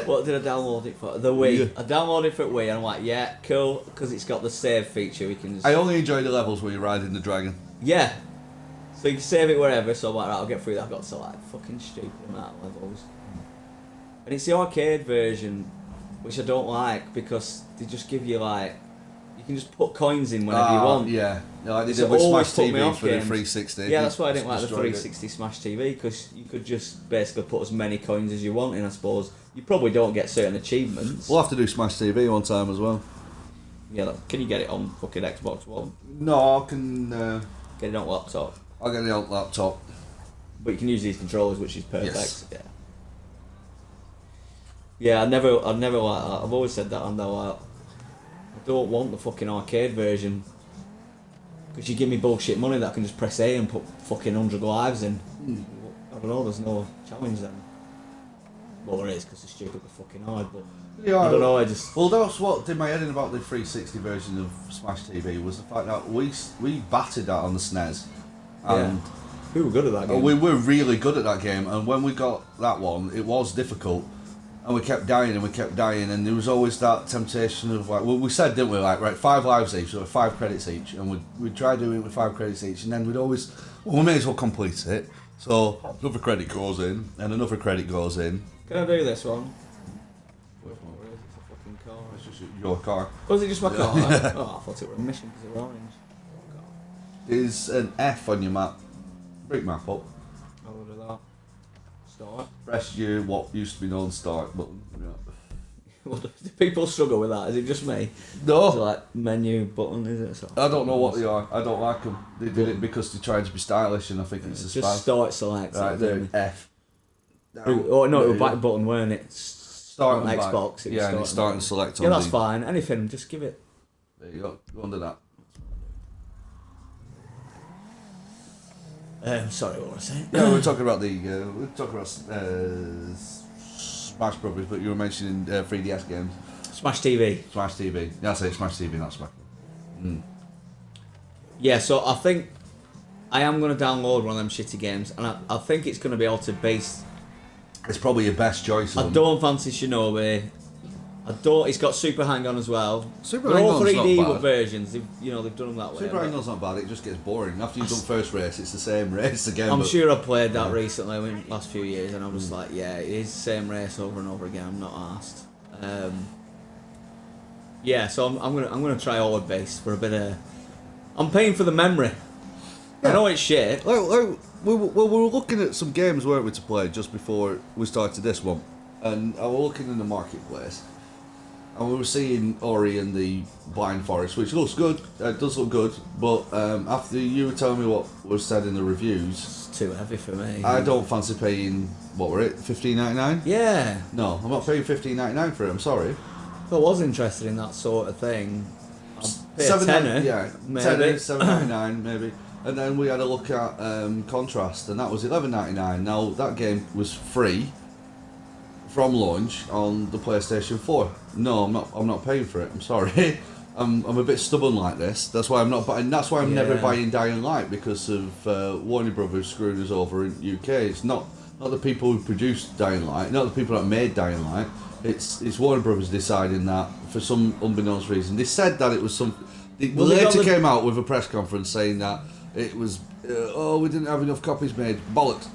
Speaker 2: What did I download it for? The Wii.
Speaker 1: Yeah.
Speaker 2: I downloaded it for Wii, and I'm like, yeah, cool, because it's got the save feature. We can just...
Speaker 1: I only enjoy the levels where you're riding the dragon.
Speaker 2: Yeah. So you can save it wherever, so I'm like, right, I'll get through that. I've got to like fucking stupid amount of levels. And it's the arcade version, which I don't like, because they just give you like, you can just put coins in whenever you want.
Speaker 1: Yeah. Like they
Speaker 2: So
Speaker 1: did with
Speaker 2: always
Speaker 1: Smash
Speaker 2: put me
Speaker 1: TV
Speaker 2: off
Speaker 1: for the
Speaker 2: games.
Speaker 1: 360.
Speaker 2: Yeah, that's why I didn't like the
Speaker 1: Destroyed it.
Speaker 2: 360 Smash TV, because you could just basically put as many coins as you want in, I suppose. You probably don't get certain achievements.
Speaker 1: We'll have to do Smash TV one time as well.
Speaker 2: Yeah, like, can you get it on fucking Xbox One?
Speaker 1: No, I can...
Speaker 2: Get it on laptop.
Speaker 1: I'll get it on laptop.
Speaker 2: But you can use these controllers, which is perfect.
Speaker 1: Yes.
Speaker 2: Yeah. Yeah, I'd never like that. I've always said that. I'm like, I don't want the fucking arcade version. Because you give me bullshit money that I can just press A and put fucking 100 lives in. I don't know, there's no challenge then. Well, there is, because it's stupidly fucking hard, but...
Speaker 1: Yeah,
Speaker 2: I don't know, I just...
Speaker 1: Well, that's what did my head in about the 360 version of Smash TV, was the fact that we battered that on the SNES. And
Speaker 2: We were good at that game.
Speaker 1: We were really good at that game, and when we got that one, it was difficult, and we kept dying, and there was always that temptation of like, well, we said, didn't we, like, right, 5 lives each, so 5 credits each, and we'd try doing it with 5 credits each, and then we'd always, well, we may as well complete it, so another credit goes in, and another credit goes in.
Speaker 2: Can I do this one?
Speaker 1: Which one?
Speaker 2: Where is it? It's a fucking car.
Speaker 1: It's just your car.
Speaker 2: Was it just my car? Oh, I thought it were a mission because they were orange.
Speaker 1: There's an F on your map. Bring map up.
Speaker 2: I'll do that. Start.
Speaker 1: Press your what used to be known start button. Yeah.
Speaker 2: What do people struggle with that? Is it just me?
Speaker 1: No.
Speaker 2: Is it like menu button? Is it? So
Speaker 1: I don't know what they are. I don't like them. They did it because they're trying to be stylish, and I think it's a
Speaker 2: just start select.
Speaker 1: Right there, F.
Speaker 2: Oh no, it was back button, weren't it?
Speaker 1: Start
Speaker 2: on
Speaker 1: and
Speaker 2: Xbox.
Speaker 1: Back. Yeah, and it's start and select on
Speaker 2: yeah, that's
Speaker 1: the...
Speaker 2: fine. Anything, just give it.
Speaker 1: There you go. Go under that.
Speaker 2: Sorry, what was I saying?
Speaker 1: Yeah, we were talking about Smash Brothers, but you were mentioning 3DS games.
Speaker 2: Smash TV.
Speaker 1: Smash TV. Yeah, I say Smash TV, not Smash.
Speaker 2: Yeah, so I think I am going to download one of them shitty games, and I think it's going to be all to base.
Speaker 1: It's probably your best choice.
Speaker 2: I don't fancy Shinobi. I don't. It's got Super Hang-On as well.
Speaker 1: Super
Speaker 2: They're all
Speaker 1: Hang-On's
Speaker 2: 3D
Speaker 1: not bad.
Speaker 2: versions. They've done them that way.
Speaker 1: Super Hang-On's not bad, it just gets boring. After you've done first race, it's the same race again.
Speaker 2: I'm
Speaker 1: but
Speaker 2: sure I played that recently in the last few years, and I'm just like, yeah, it is the same race over and over again. I'm not arsed. Yeah, so I'm gonna try Horde Base for a bit of. I'm paying for the memory.
Speaker 1: Yeah.
Speaker 2: I know it's shit.
Speaker 1: We were looking at some games, weren't we, to play just before we started this one. And I was looking in the marketplace. And we were seeing Ori and the Blind Forest, which looks good. It does look good. But after you were telling me what was said in the reviews,
Speaker 2: It's too heavy for me.
Speaker 1: I don't fancy paying, what were it, $15.99?
Speaker 2: Yeah.
Speaker 1: No, I'm not paying $15.99 for it, I'm sorry.
Speaker 2: If I was interested in that sort of thing, I'd pay a tenner.
Speaker 1: Yeah,
Speaker 2: maybe.
Speaker 1: tenner, $7.99 maybe. And then we had a look at Contrast, and that was $11.99. Now that game was free from launch on the PlayStation 4. No, I'm not paying for it. I'm sorry. I'm a bit stubborn like this. That's why I'm not buying. That's why I'm never buying Dying Light, because of Warner Brothers screwing us over in UK. It's not the people who produced Dying Light, not the people that made Dying Light. It's Warner Brothers deciding that for some unbeknownst reason. They said that it was some. They later came out with a press conference saying that it was we didn't have enough copies made. Bollocks.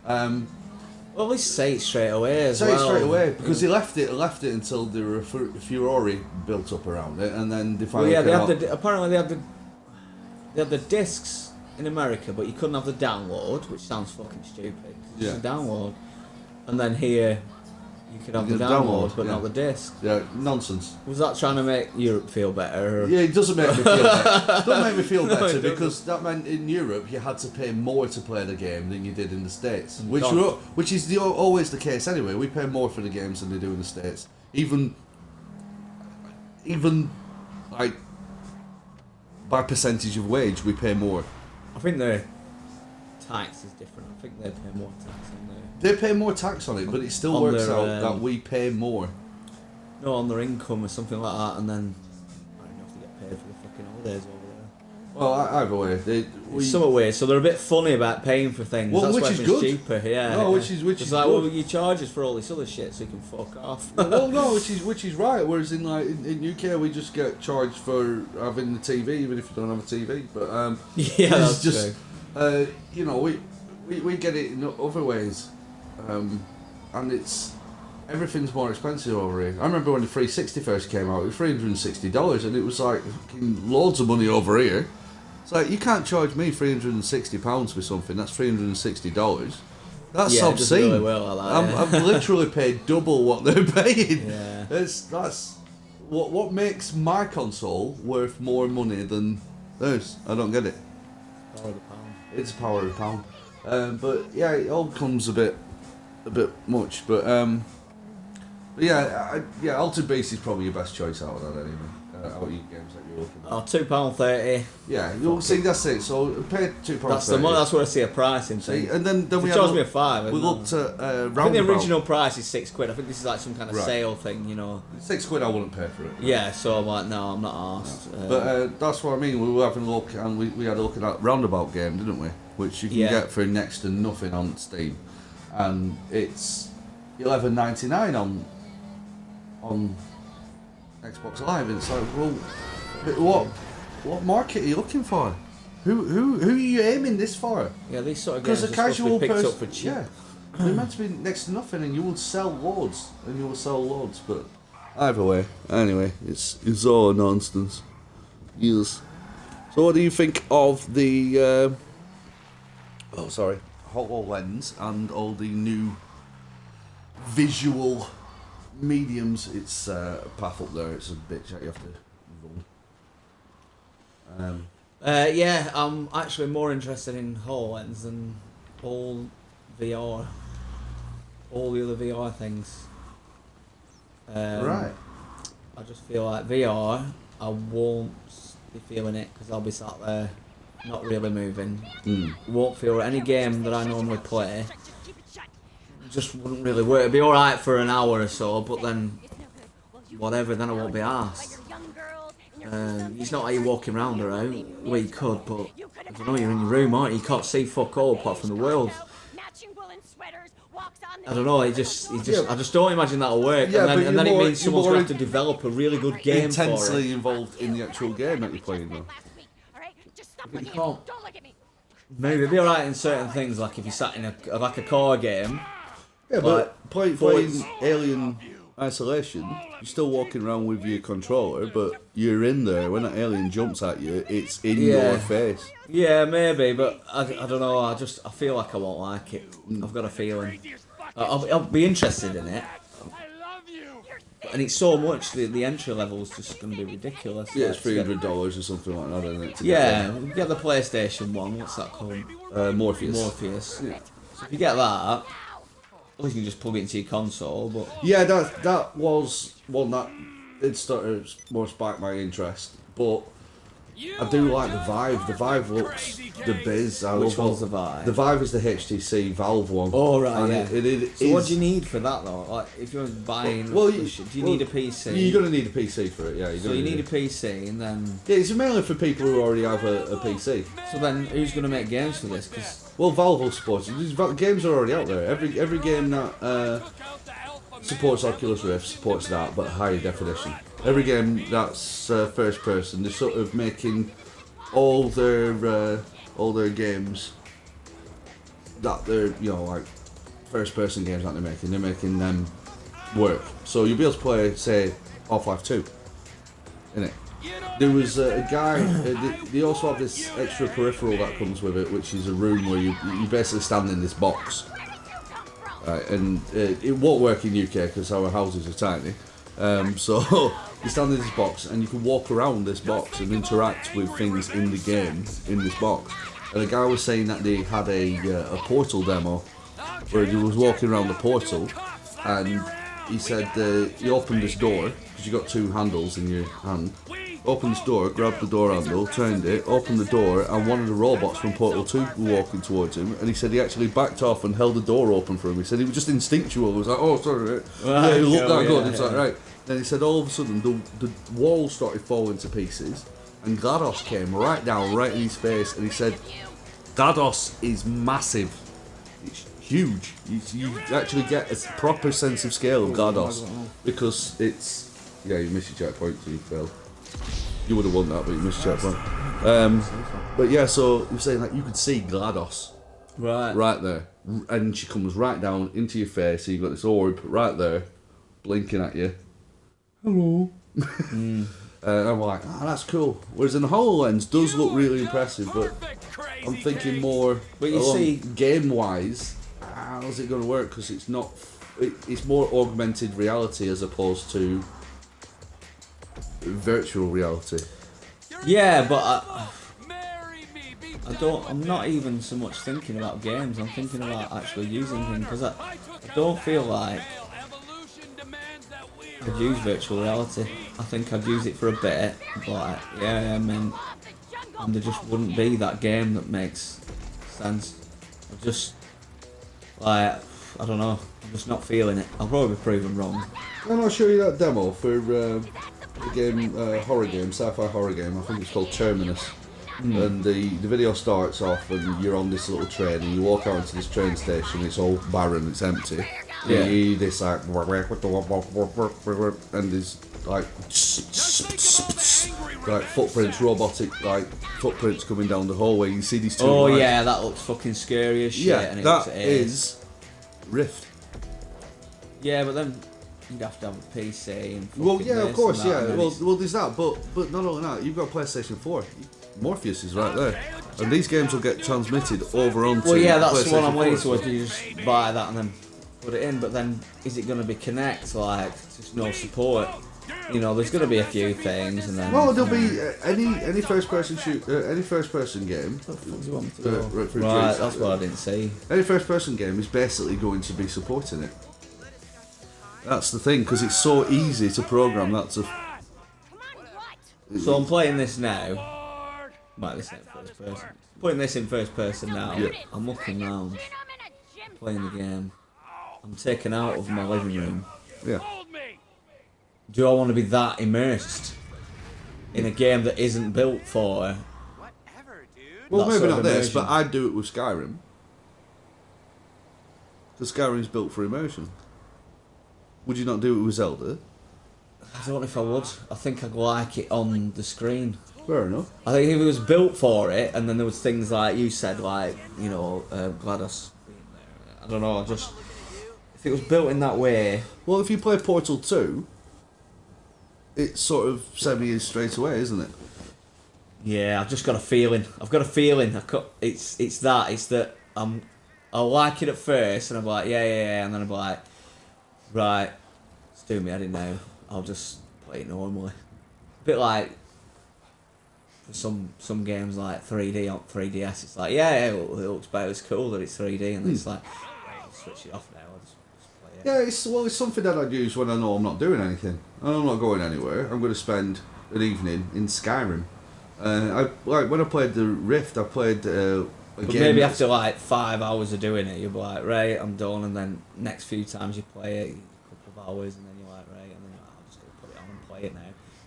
Speaker 2: Well, at least say it straight away as
Speaker 1: Say
Speaker 2: well.
Speaker 1: it straight away, because they left it until there were furore built up around it, and then they finally
Speaker 2: apparently they had the discs in America, but you couldn't have the download, which sounds fucking stupid. It's just a download, and then here you could have the download, but not the disc.
Speaker 1: Yeah, nonsense.
Speaker 2: Was that trying to make Europe feel better? Or?
Speaker 1: Yeah, it doesn't make me feel better. It doesn't make me feel
Speaker 2: No,
Speaker 1: better
Speaker 2: it
Speaker 1: because that meant in Europe you had to pay more to play the game than you did in the States,
Speaker 2: And
Speaker 1: which is always the case anyway. We pay more for the games than they do in the States. Even like by percentage of wage, we pay more.
Speaker 2: I think the tax is different. I think they pay more tax on there.
Speaker 1: They pay more tax on it, but it still works out that we pay more.
Speaker 2: No, on their income or something like that, and then I don't know if they get paid for the fucking holidays over there.
Speaker 1: Well, either way,
Speaker 2: It's somewhat weird. So they're a bit funny about paying for things.
Speaker 1: Well,
Speaker 2: That's
Speaker 1: which
Speaker 2: why
Speaker 1: is
Speaker 2: it's
Speaker 1: good.
Speaker 2: cheaper. Yeah.
Speaker 1: No, which is
Speaker 2: it's like,
Speaker 1: good.
Speaker 2: well, you charge us for all this other shit, so you can fuck off.
Speaker 1: Well, no, which is right. Whereas in UK we just get charged for having the TV, even if you don't have a TV. But
Speaker 2: yeah, that's
Speaker 1: just
Speaker 2: true.
Speaker 1: we get it in other ways, and everything's more expensive over here. I remember when the 360 first came out, it was $360, and it was like fucking loads of money over here. It's like, you can't charge me £360 for something. That's $360. That's obscene.
Speaker 2: Really well like that,
Speaker 1: I've literally paid double what they're paying.
Speaker 2: Yeah.
Speaker 1: That's what makes my console worth more money than theirs. I don't get it.
Speaker 2: Power of the pound.
Speaker 1: It's power of the pound. But yeah, it all comes a bit much. But yeah, Altered Beast is probably your best choice out of that anyway. out of your games that you're looking at?
Speaker 2: Oh, £2.30.
Speaker 1: Yeah, you'll see. That's it. So pay £2.
Speaker 2: That's the money. That's what I see a price in.
Speaker 1: See, and then we
Speaker 2: charge me a £5.
Speaker 1: We looked at
Speaker 2: I think the original price is £6. I think this is like some kind of sale thing, you know.
Speaker 1: £6 I wouldn't pay for it.
Speaker 2: Yeah, so I'm like, no, I'm not arsed.
Speaker 1: No. But that's what I mean. We were having a look, and we had a look at that Roundabout game, didn't we? Which you can get for next to nothing on Steam, and it's $11.99 on Xbox Live. And it's like, well, what market are you looking for? Who are you aiming this for?
Speaker 2: Yeah, these sort of games
Speaker 1: because a
Speaker 2: are
Speaker 1: casual
Speaker 2: picked
Speaker 1: person,
Speaker 2: up for cheap.
Speaker 1: yeah, they're meant to be next to nothing, and you will sell loads, But either way, anyway, it's all nonsense. Yes. So, what do you think of the? HoloLens and all the new visual mediums. It's a path up there. It's a bitch that you have to run.
Speaker 2: Yeah, I'm actually more interested in HoloLens than all the other VR things.
Speaker 1: Right.
Speaker 2: I just feel like VR, I won't be feeling it because I'll be sat there not really moving. Won't feel any game that I normally play. Just wouldn't really work. It'd be alright for an hour or so, but then whatever, then I won't be arsed. It's not like you're walking around well, you could, but I don't know, you're in your room, aren't you? You can't see fuck all apart from the world. I don't know, I just don't imagine that'll work.
Speaker 1: Yeah,
Speaker 2: and then it means someone's going to have to develop a really good game for it.
Speaker 1: Intensely involved in the actual game that you're playing, though.
Speaker 2: But you can't. Maybe it'd be alright in certain things, like if you sat in a car game.
Speaker 1: Yeah, but playing Alien Isolation, you're still walking around with your controller, but you're in there. When that alien jumps at you, it's in your face.
Speaker 2: Yeah, maybe, but I don't know. I feel like I won't like it. I've got a feeling. I'll be interested in it. And it's so much, the entry level is just going to be ridiculous.
Speaker 1: Yeah, it's $300 or something like that, isn't it?
Speaker 2: Yeah, get the PlayStation 1, what's that called?
Speaker 1: Morpheus.
Speaker 2: Yeah. So if you get that, at least you can just plug it into your console, but...
Speaker 1: Yeah, that was one that it started more sparked my interest, but I do like the Vive. The Vive looks the biz.
Speaker 2: Which one's the Vive?
Speaker 1: The Vive is the HTC Valve one.
Speaker 2: Oh, right,
Speaker 1: and
Speaker 2: yeah. So what do you need for that, though? Like, if you're buying... do you need a PC?
Speaker 1: You're going to need a PC for it, yeah.
Speaker 2: So you need a PC, and then...
Speaker 1: Yeah, it's mainly for people who already have a PC.
Speaker 2: So then, who's going to make games for this? Cause...
Speaker 1: Well, Valve will support it. These games are already out there. Every game that supports Oculus Rift supports that, but higher definition. Every game that's first person, they're sort of making all their games that they're, like first person games that they're making them work. So you'll be able to play, say, Half-Life 2, innit? There was a guy, they also have this extra peripheral that comes with it, which is a room where you basically stand in this box. And it won't work in UK because our houses are tiny. So you stand in this box and you can walk around this box and interact with things in the game in this box. And the guy was saying that they had a Portal demo where he was walking around the Portal, and he said he opened this door because you got two handles in your hand. Opened this door, grabbed the door handle, turned it, opened the door, and one of the robots from Portal 2 were walking towards him, and he said he actually backed off and held the door open for him. He said he was just instinctual. He was like, oh, sorry, right. Yeah, he looked that good. It's like, right. Then he said all of a sudden the wall started falling to pieces, and GLaDOS came right down, right in his face, and he said, GLaDOS is massive. It's huge. You actually get a proper sense of scale of GLaDOS, because it's... Yeah, you missed your checkpoint, so you failed. You would have won that, but you missed your checkpoint. But yeah, so you're saying that you could see GLaDOS right there, and she comes right down into your face. So you've got this orb right there, blinking at you. Hello. And I'm like, that's cool. Whereas in the HoloLens does look really impressive, but I'm thinking more.
Speaker 2: But you see,
Speaker 1: game-wise, how's it going to work? Because it's not. It's more augmented reality as opposed to virtual reality.
Speaker 2: Yeah, but I'm not even so much thinking about games. I'm thinking about actually using things, because I don't feel like I'd use virtual reality. I think I'd use it for a bit, but yeah, I mean, and there just wouldn't be that game that makes sense. I just, like, I don't know, I'm just not feeling it. I'll probably be proven wrong.
Speaker 1: And I'll show you that demo for the game, horror game, sci-fi horror game. I think it's called Terminus. And the video starts off and you're on this little train and you walk out into this train station. It's all barren, it's empty.
Speaker 2: Yeah.
Speaker 1: You hear this like, and there's like footprints, robotic like footprints coming down the hallway. You see these two.
Speaker 2: Oh
Speaker 1: lights.
Speaker 2: yeah, that looks fucking scary as shit.
Speaker 1: Yeah,
Speaker 2: and
Speaker 1: that
Speaker 2: is.
Speaker 1: is Rift.
Speaker 2: Yeah, but then you'd have to have a PC and.
Speaker 1: Well, yeah, of course,
Speaker 2: and that,
Speaker 1: yeah.
Speaker 2: and
Speaker 1: Well, there's that, but not only that, you've got PlayStation 4. Morpheus is right there, and these games will get transmitted over onto.
Speaker 2: Well, yeah, that's
Speaker 1: PlayStation
Speaker 2: the one I'm
Speaker 1: 4.
Speaker 2: waiting towards. You just buy that and then put it in, but then is it going to be Connect? Like, just no support. You know, there's going to be a few things, and then.
Speaker 1: Well, there'll be any first-person any first-person game.
Speaker 2: What the fuck do you want me to do?
Speaker 1: Right,
Speaker 2: That's what I didn't see.
Speaker 1: Any first-person game is basically going to be supporting it. That's the thing, because it's so easy to program that to.
Speaker 2: So I'm playing this now. Might this in first person. Putting this in first person now.
Speaker 1: Yeah.
Speaker 2: I'm looking round, playing the game. I'm taken out of my living room.
Speaker 1: Yeah.
Speaker 2: Do I want to be that immersed in a game that isn't built for?
Speaker 1: Well,
Speaker 2: that
Speaker 1: maybe
Speaker 2: sort
Speaker 1: not
Speaker 2: of
Speaker 1: this,
Speaker 2: immersion?
Speaker 1: but I'd do it with Skyrim. Because Skyrim's built for immersion. Would you not do it with Zelda?
Speaker 2: I don't know if I would. I think I'd like it on the screen.
Speaker 1: Fair enough.
Speaker 2: I think if it was built for it, and then there was things like you said, like, you know, GLaDOS being there. I don't know. Just if it was built in that way.
Speaker 1: Well, if you play Portal 2, it's sort of semi straight away, isn't it?
Speaker 2: Yeah, I've just got a feeling. I've got a feeling. It's that. It's that I like it at first, and I'm like, yeah, and then I'm like, right, it's doing me. I didn't know. I'll just play it normally. A bit like some games like 3D on 3DS. It's like, yeah, it looks better. It's cool that it's 3D, and it's like, I'll switch it off now. I'll just play it.
Speaker 1: Yeah, it's something that I'd use when I know I'm not doing anything. And I'm not going anywhere. I'm going to spend an evening in Skyrim. When I played the Rift, I played a
Speaker 2: But
Speaker 1: game.
Speaker 2: maybe after like 5 hours of doing it, you'll be like, right, I'm done, and then next few times you play it, a couple of hours, and then you're like, right, and then you're like, I'm just going to put it on and play it now.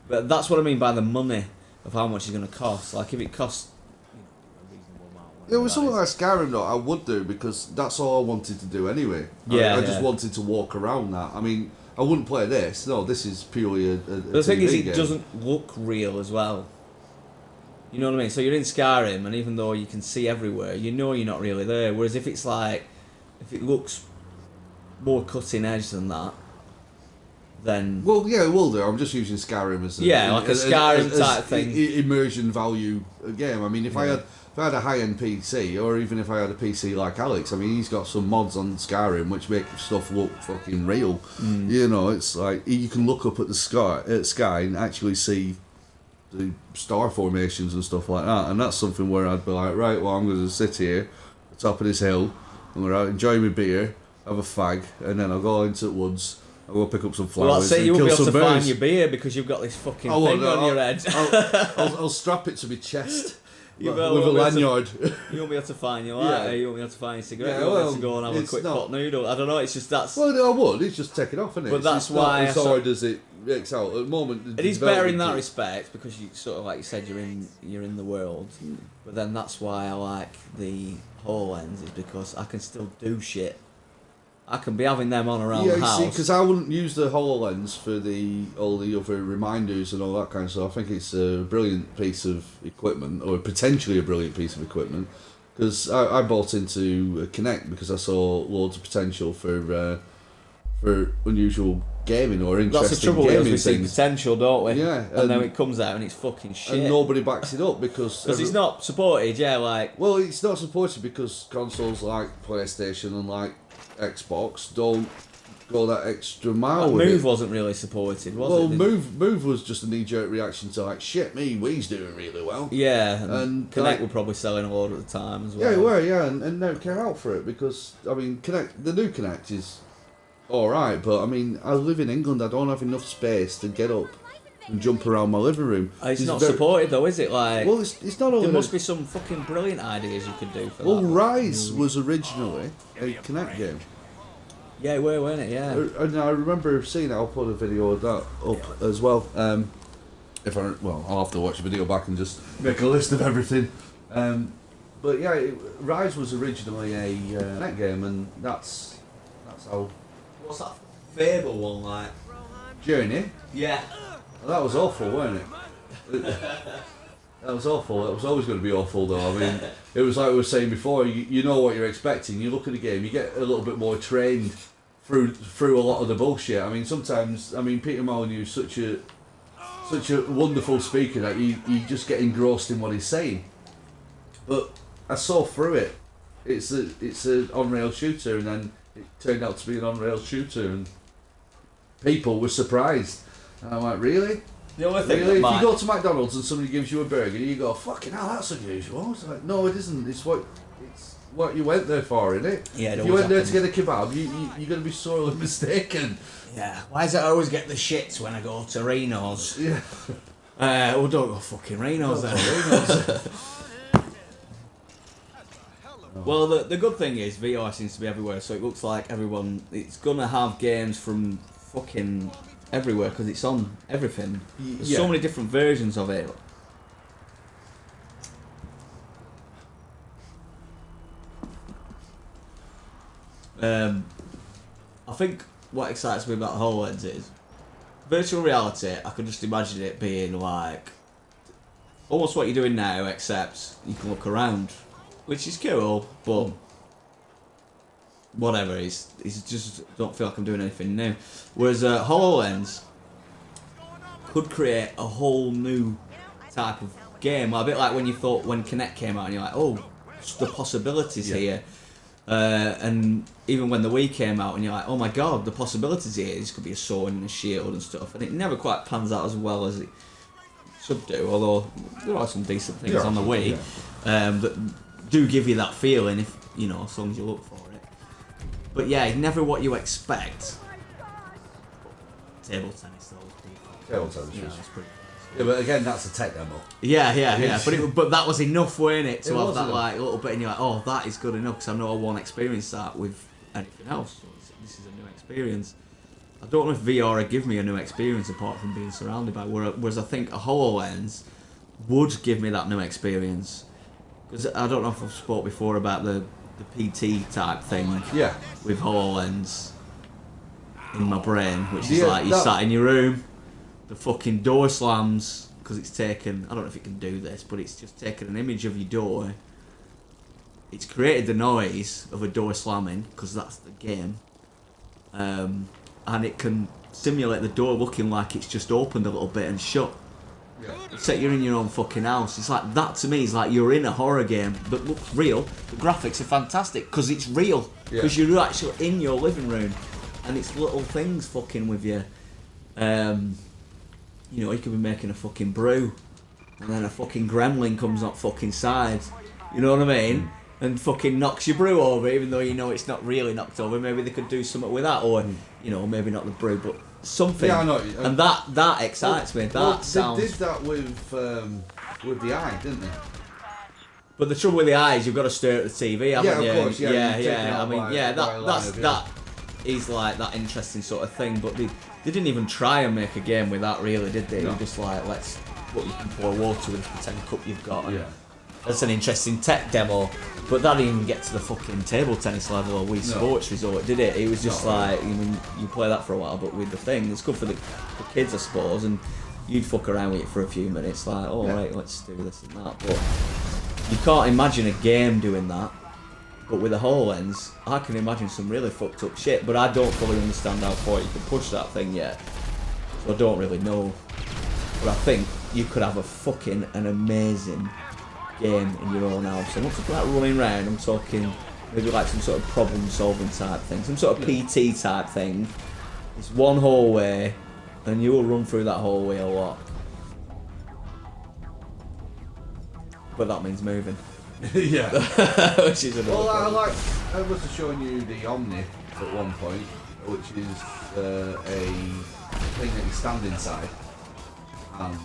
Speaker 2: But that's what I mean by the money of how much it's going to cost. Like, if it costs, you know, a reasonable amount.
Speaker 1: Yeah, with something like Skyrim, though, I would do because that's all I wanted to do anyway.
Speaker 2: Yeah,
Speaker 1: I just
Speaker 2: yeah.
Speaker 1: wanted to walk around that. I mean, I wouldn't play this. No, this is purely a
Speaker 2: The thing is,
Speaker 1: TV
Speaker 2: it
Speaker 1: game.
Speaker 2: doesn't look real as well. You know what I mean? So you're in Skyrim, and even though you can see everywhere, you know you're not really there. Whereas if it's like, if it looks more cutting edge than that, then
Speaker 1: Well, yeah, it will do. I'm just using Skyrim as
Speaker 2: like a Skyrim type thing.
Speaker 1: Immersion value game. I mean, if I had a high-end PC, or even if I had a PC like Alex, I mean, he's got some mods on Skyrim which make stuff look fucking real. You know, it's like you can look up at the sky and actually see the star formations and stuff like that, and that's something where I'd be like, right, well, I'm going to sit here at the top of this hill, I'm going to enjoy my beer, have a fag, and then I'll go into the woods, I'll go pick up some flowers.
Speaker 2: well, I'd say
Speaker 1: and
Speaker 2: you won't
Speaker 1: kill
Speaker 2: be able
Speaker 1: some
Speaker 2: to find
Speaker 1: birds.
Speaker 2: your beer because you've got this fucking
Speaker 1: Oh, well,
Speaker 2: thing
Speaker 1: no,
Speaker 2: on your head.
Speaker 1: I'll strap it to my chest
Speaker 2: You
Speaker 1: with
Speaker 2: better
Speaker 1: a
Speaker 2: won't be able to-
Speaker 1: lanyard.
Speaker 2: You won't be able to find your lighter,
Speaker 1: Yeah.
Speaker 2: you won't be able to find your cigarette,
Speaker 1: Yeah,
Speaker 2: you won't be able
Speaker 1: well,
Speaker 2: to go and have a
Speaker 1: it's
Speaker 2: quick
Speaker 1: not-
Speaker 2: pot noodle. I don't know, it's just that's...
Speaker 1: Well, I would. It's just take it off, isn't it?
Speaker 2: But that's
Speaker 1: it's not
Speaker 2: why I
Speaker 1: as
Speaker 2: sort-
Speaker 1: hard as it makes out. At the moment,
Speaker 2: It is better in that
Speaker 1: development-
Speaker 2: respect because you sort of, like you said, you're in the world. But then that's why I like the HoloLens, is because I can still do shit. I can be having them on around
Speaker 1: Yeah,
Speaker 2: the
Speaker 1: you
Speaker 2: house.
Speaker 1: see, because I wouldn't use the HoloLens for all the other reminders and all that kind of stuff. I think it's a brilliant piece of equipment, or potentially a brilliant piece of equipment. Because I bought into Kinect because I saw loads of potential for unusual gaming or interesting
Speaker 2: That's the trouble with us,
Speaker 1: gaming
Speaker 2: we see
Speaker 1: things.
Speaker 2: potential, don't we?
Speaker 1: Yeah,
Speaker 2: And then
Speaker 1: and-
Speaker 2: it comes out and it's fucking shit.
Speaker 1: And nobody backs it up because
Speaker 2: it's not supported, yeah, like...
Speaker 1: Well, it's not supported because consoles like PlayStation and like Xbox don't go that extra mile with
Speaker 2: Move
Speaker 1: it.
Speaker 2: wasn't really supported, was
Speaker 1: Well,
Speaker 2: it?
Speaker 1: Move was just a knee-jerk reaction to like, shit me, Wii's doing really well.
Speaker 2: Yeah,
Speaker 1: And,
Speaker 2: Kinect
Speaker 1: like-
Speaker 2: were probably selling a lot at the time as well.
Speaker 1: Yeah, it were, yeah, and never came out for it because, I mean, the new Kinect is alright, but I mean, I live in England, I don't have enough space to get up and jump around my living room.
Speaker 2: It's not supported though, is it? Like,
Speaker 1: well, it's not only...
Speaker 2: There must be some fucking brilliant ideas you could do for that.
Speaker 1: Well, Rise was originally a Kinect game.
Speaker 2: Yeah, it were, weren't it? Yeah.
Speaker 1: And I remember seeing it. I'll put a video of that up as well. I'll have to watch the video back and just make a list of everything. But yeah, Rise was originally a Kinect game, and that's how...
Speaker 2: What's that Fable one like?
Speaker 1: Journey?
Speaker 2: Yeah.
Speaker 1: Well, that was awful, wasn't it? That was awful. It was always going to be awful, though. I mean, it was like we were saying before. You know what you're expecting. You look at the game, you get a little bit more trained through a lot of the bullshit. I mean, sometimes, Peter Molyneux's such a wonderful speaker that you just get engrossed in what he's saying. But I saw through it. It's an on-rail shooter, and then it turned out to be an on-rail shooter, and people were surprised. And I'm like, really?
Speaker 2: The only thing
Speaker 1: really? If you go to McDonald's and somebody gives you a burger, you go, fucking hell, that's unusual. It's like, no, it isn't. It's what you went there for, isn't it?
Speaker 2: Yeah,
Speaker 1: if you went there to get a kebab, you're going to be sorely mistaken.
Speaker 2: Yeah. Why does it always get the shits when I go to Reno's?
Speaker 1: Yeah.
Speaker 2: Well, don't go fucking Reno's then. Well, the good thing is VR seems to be everywhere, so it looks like it's gonna have games from fucking everywhere because it's on everything. There's so many different versions of it. I think what excites me about HoloLens is virtual reality. I could just imagine it being like almost what you're doing now, except you can look around, which is cool, but whatever. It's just don't feel like I'm doing anything new. Whereas HoloLens could create a whole new type of game, a bit like when Kinect came out and you're like, oh, the possibilities here. And even when the Wii came out and you're like, oh my god, the possibilities here. This could be a sword and a shield and stuff, and it never quite pans out as well as it should do. Although there are some decent things on the Wii that do give you that feeling, if you know, as long as you look for it. But yeah, never what you expect. Table tennis though.
Speaker 1: Table tennis,
Speaker 2: yeah, it's pretty.
Speaker 1: Yeah, but again, that's a tech demo.
Speaker 2: Yeah. But that was enough, weren't it, to have that
Speaker 1: enough.
Speaker 2: like little bit, and you're like, oh, that is good enough, because I know I won't experience that with anything else. So this is a new experience. I don't know if VR would give me a new experience apart from being surrounded by. Whereas I think a HoloLens would give me that new experience. Because I don't know if I've spoke before about the PT type thing.
Speaker 1: Yeah.
Speaker 2: With HoloLens in my brain, which is like you sat in your room. The fucking door slams because it's taken. I don't know if it can do this, but it's just taken an image of your door. It's created the noise of a door slamming because that's the game, and it can simulate the door looking like it's just opened a little bit and shut. Yeah. Except you're in your own fucking house. It's like that to me. Is like you're in a horror game that looks real. The graphics are fantastic because it's real. Because you're actually in your living room, and it's little things fucking with you. You know, you could be making a fucking brew, and then a fucking gremlin comes up fucking side. You know what I mean? And fucking knocks your brew over, even though you know it's not really knocked over. Maybe they could do something with that, or you know, maybe not the brew, but something. Yeah, I know. And that excites me. That sounds.
Speaker 1: They did that with the eye, didn't they?
Speaker 2: But the trouble with the eye is you've got to stare at the TV, haven't you?
Speaker 1: Of course.
Speaker 2: Yeah. I mean, that is like that interesting sort of thing, but they didn't even try and make a game with that, really, did they? No. They were just like, you can pour water with this pretend cup you've got. Yeah. That's an interesting tech demo, but that didn't even get to the fucking table tennis level or Wii Sports Resort, did it? It was just like, you play that for a while, but with the thing, it's good for the kids, I suppose, and you'd fuck around with it for a few minutes, like, right, let's do this and that. But you can't imagine a game doing that. But with a HoloLens, I can imagine some really fucked up shit, but I don't fully understand how far you can push that thing yet. So I don't really know. But I think you could have an amazing game in your own house. I'm not talking about running around, I'm talking maybe like some sort of problem solving type thing, some sort of PT type thing. It's one hallway, and you will run through that hallway a lot. But that means moving.
Speaker 1: Yeah.
Speaker 2: Which is another problem.
Speaker 1: I was showing you the Omni at one point, which is a thing that you stand inside, and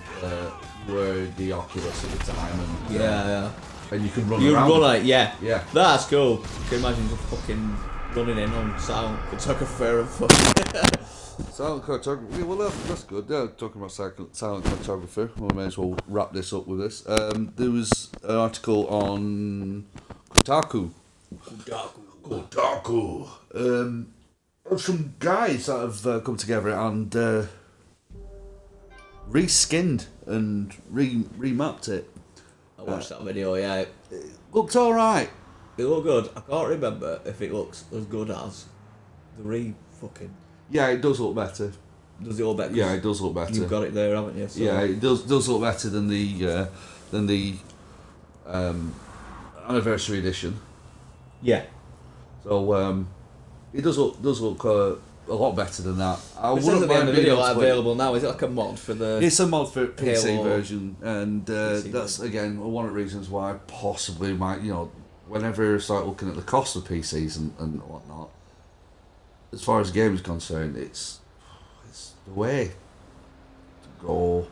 Speaker 1: you wear the Oculus at the time, and and you can run
Speaker 2: You
Speaker 1: around.
Speaker 2: run like, yeah.
Speaker 1: Yeah.
Speaker 2: That's cool. You can imagine just fucking running in on silent photographer and fucking.
Speaker 1: Silent cartography. Well, that's good. Yeah, talking about silent cartography. We may as well wrap this up with this. There was an article on Kotaku. Of some guys that have come together and reskinned and remapped it.
Speaker 2: I watched that video, yeah.
Speaker 1: Looked all right.
Speaker 2: It looked good. I can't remember if it looks as good as the fucking.
Speaker 1: Yeah, it does look better.
Speaker 2: Does it all better?
Speaker 1: Yeah, it does look better.
Speaker 2: You've got it there, haven't you? So.
Speaker 1: Yeah, it does look better than the anniversary edition.
Speaker 2: Yeah.
Speaker 1: So it does look a lot better than that. I
Speaker 2: It says at the end of the
Speaker 1: being
Speaker 2: video
Speaker 1: able to
Speaker 2: like
Speaker 1: play-
Speaker 2: available now. Is it like a mod for the?
Speaker 1: It's a mod for PC
Speaker 2: Halo
Speaker 1: version, and
Speaker 2: PC
Speaker 1: that's
Speaker 2: version.
Speaker 1: again one of the reasons why I possibly might, whenever I start looking at the cost of PCs and whatnot, as far as games are concerned, it's the way to go.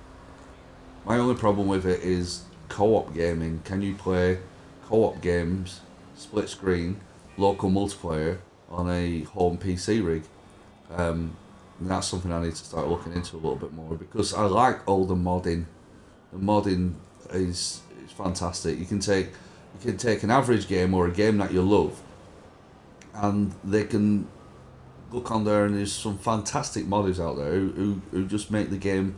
Speaker 1: My only problem with it is co-op gaming. Can you play co-op games, split screen, local multiplayer on a home PC rig? And that's something I need to start looking into a little bit more, because I like all the modding. The modding is fantastic. You can take an average game or a game that you love, and they can look on there, and there's some fantastic modders out there who just make the game.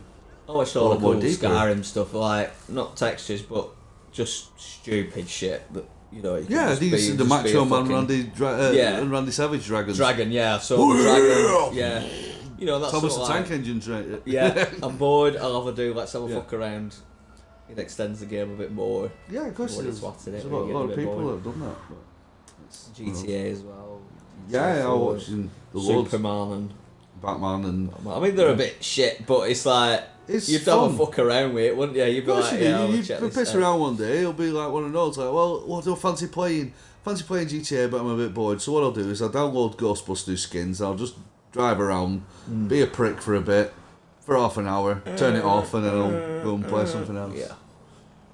Speaker 2: Oh, it's all
Speaker 1: a
Speaker 2: the
Speaker 1: lot more
Speaker 2: cool
Speaker 1: deeper.
Speaker 2: Skyrim stuff, like not textures, but just stupid shit that you can
Speaker 1: Yeah,
Speaker 2: just
Speaker 1: these
Speaker 2: be,
Speaker 1: the
Speaker 2: just
Speaker 1: Macho
Speaker 2: be a
Speaker 1: Man
Speaker 2: fucking
Speaker 1: and Randy Savage dragons.
Speaker 2: dragon. Yeah, so the dragon. Yeah, that's
Speaker 1: Thomas
Speaker 2: sort
Speaker 1: the
Speaker 2: of
Speaker 1: Tank
Speaker 2: like,
Speaker 1: Engine's right.
Speaker 2: Yeah, I'm bored. I'll have a do. Let's have a
Speaker 1: Yeah.
Speaker 2: fuck around. It extends the game a bit more.
Speaker 1: Yeah, of course
Speaker 2: What
Speaker 1: it
Speaker 2: it's
Speaker 1: is.
Speaker 2: what's in
Speaker 1: There's
Speaker 2: it,
Speaker 1: a lot,
Speaker 2: you get
Speaker 1: lot
Speaker 2: a
Speaker 1: of
Speaker 2: bit
Speaker 1: people
Speaker 2: bored.
Speaker 1: that have done that. But it's,
Speaker 2: GTA as well.
Speaker 1: Yeah,
Speaker 2: GTA
Speaker 1: I
Speaker 2: 4,
Speaker 1: watched the Lords,
Speaker 2: Superman and.
Speaker 1: Batman, and
Speaker 2: I mean, they're a bit shit, but it's like
Speaker 1: It's
Speaker 2: you'd have a
Speaker 1: fun.
Speaker 2: fuck around with it, wouldn't you? You'd be
Speaker 1: Of course
Speaker 2: like,
Speaker 1: you do.
Speaker 2: yeah, I'll
Speaker 1: You
Speaker 2: check
Speaker 1: piss
Speaker 2: this out.
Speaker 1: around one day, it'll be like one of those, like, well, I don't fancy playing GTA, but I'm a bit bored. So what I'll do is I'll download Ghostbusters skins. I'll just drive around, be a prick for a bit, for half an hour, turn it off, and then I'll go and play something else.
Speaker 2: Yeah.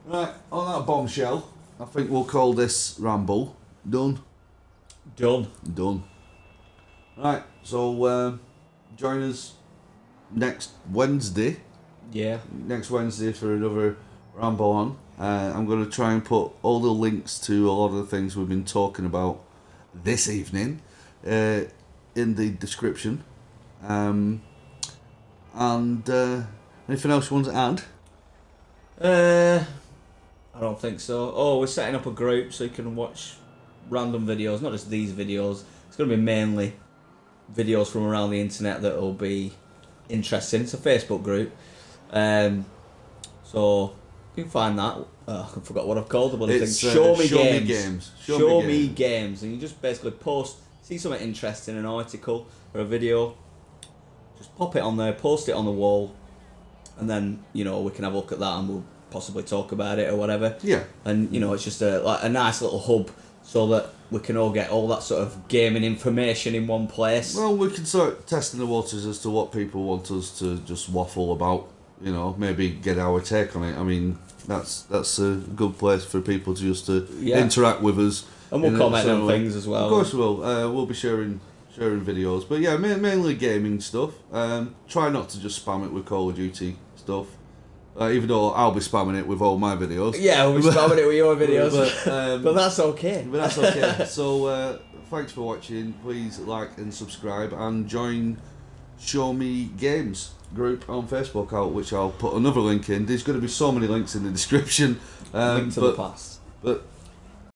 Speaker 1: Right, on that bombshell, I think we'll call this Ramble done.
Speaker 2: Done.
Speaker 1: Right, so join us next Wednesday.
Speaker 2: Yeah.
Speaker 1: Next Wednesday for another Ramble on. I'm going to try and put all the links to a lot of the things we've been talking about this evening in the description. And anything else you want to add?
Speaker 2: I don't think so. Oh, we're setting up a group so you can watch random videos, not just these videos. It's going to be mainly videos from around the internet that will be interesting. It's a Facebook group. So you can find that. I forgot what I've called the bloody thing.
Speaker 1: It's,
Speaker 2: Show me
Speaker 1: Show Me
Speaker 2: games.
Speaker 1: Games.
Speaker 2: Show me games. And you just basically see something interesting, an article or a video, just pop it on there, post it on the wall, and then we can have a look at that and we'll possibly talk about it or whatever.
Speaker 1: Yeah.
Speaker 2: And it's just a nice little hub so that we can all get all that sort of gaming information in one place.
Speaker 1: Well, we can start testing the waters as to what people want us to just waffle about. Maybe get our take on it. I mean, that's a good place for people to just to interact with us.
Speaker 2: And we'll comment on things as well.
Speaker 1: Of course we will. We'll be sharing videos. But yeah, mainly gaming stuff. Try not to just spam it with Call of Duty stuff. Even though I'll be spamming it with all my videos.
Speaker 2: Yeah, we'll be spamming it with your videos.
Speaker 1: But
Speaker 2: that's okay.
Speaker 1: But that's okay. So thanks for watching. Please like and subscribe and join Show Me Games group on Facebook, which I'll put another link in. There's going to be so many links in the description.
Speaker 2: Link to the past.
Speaker 1: But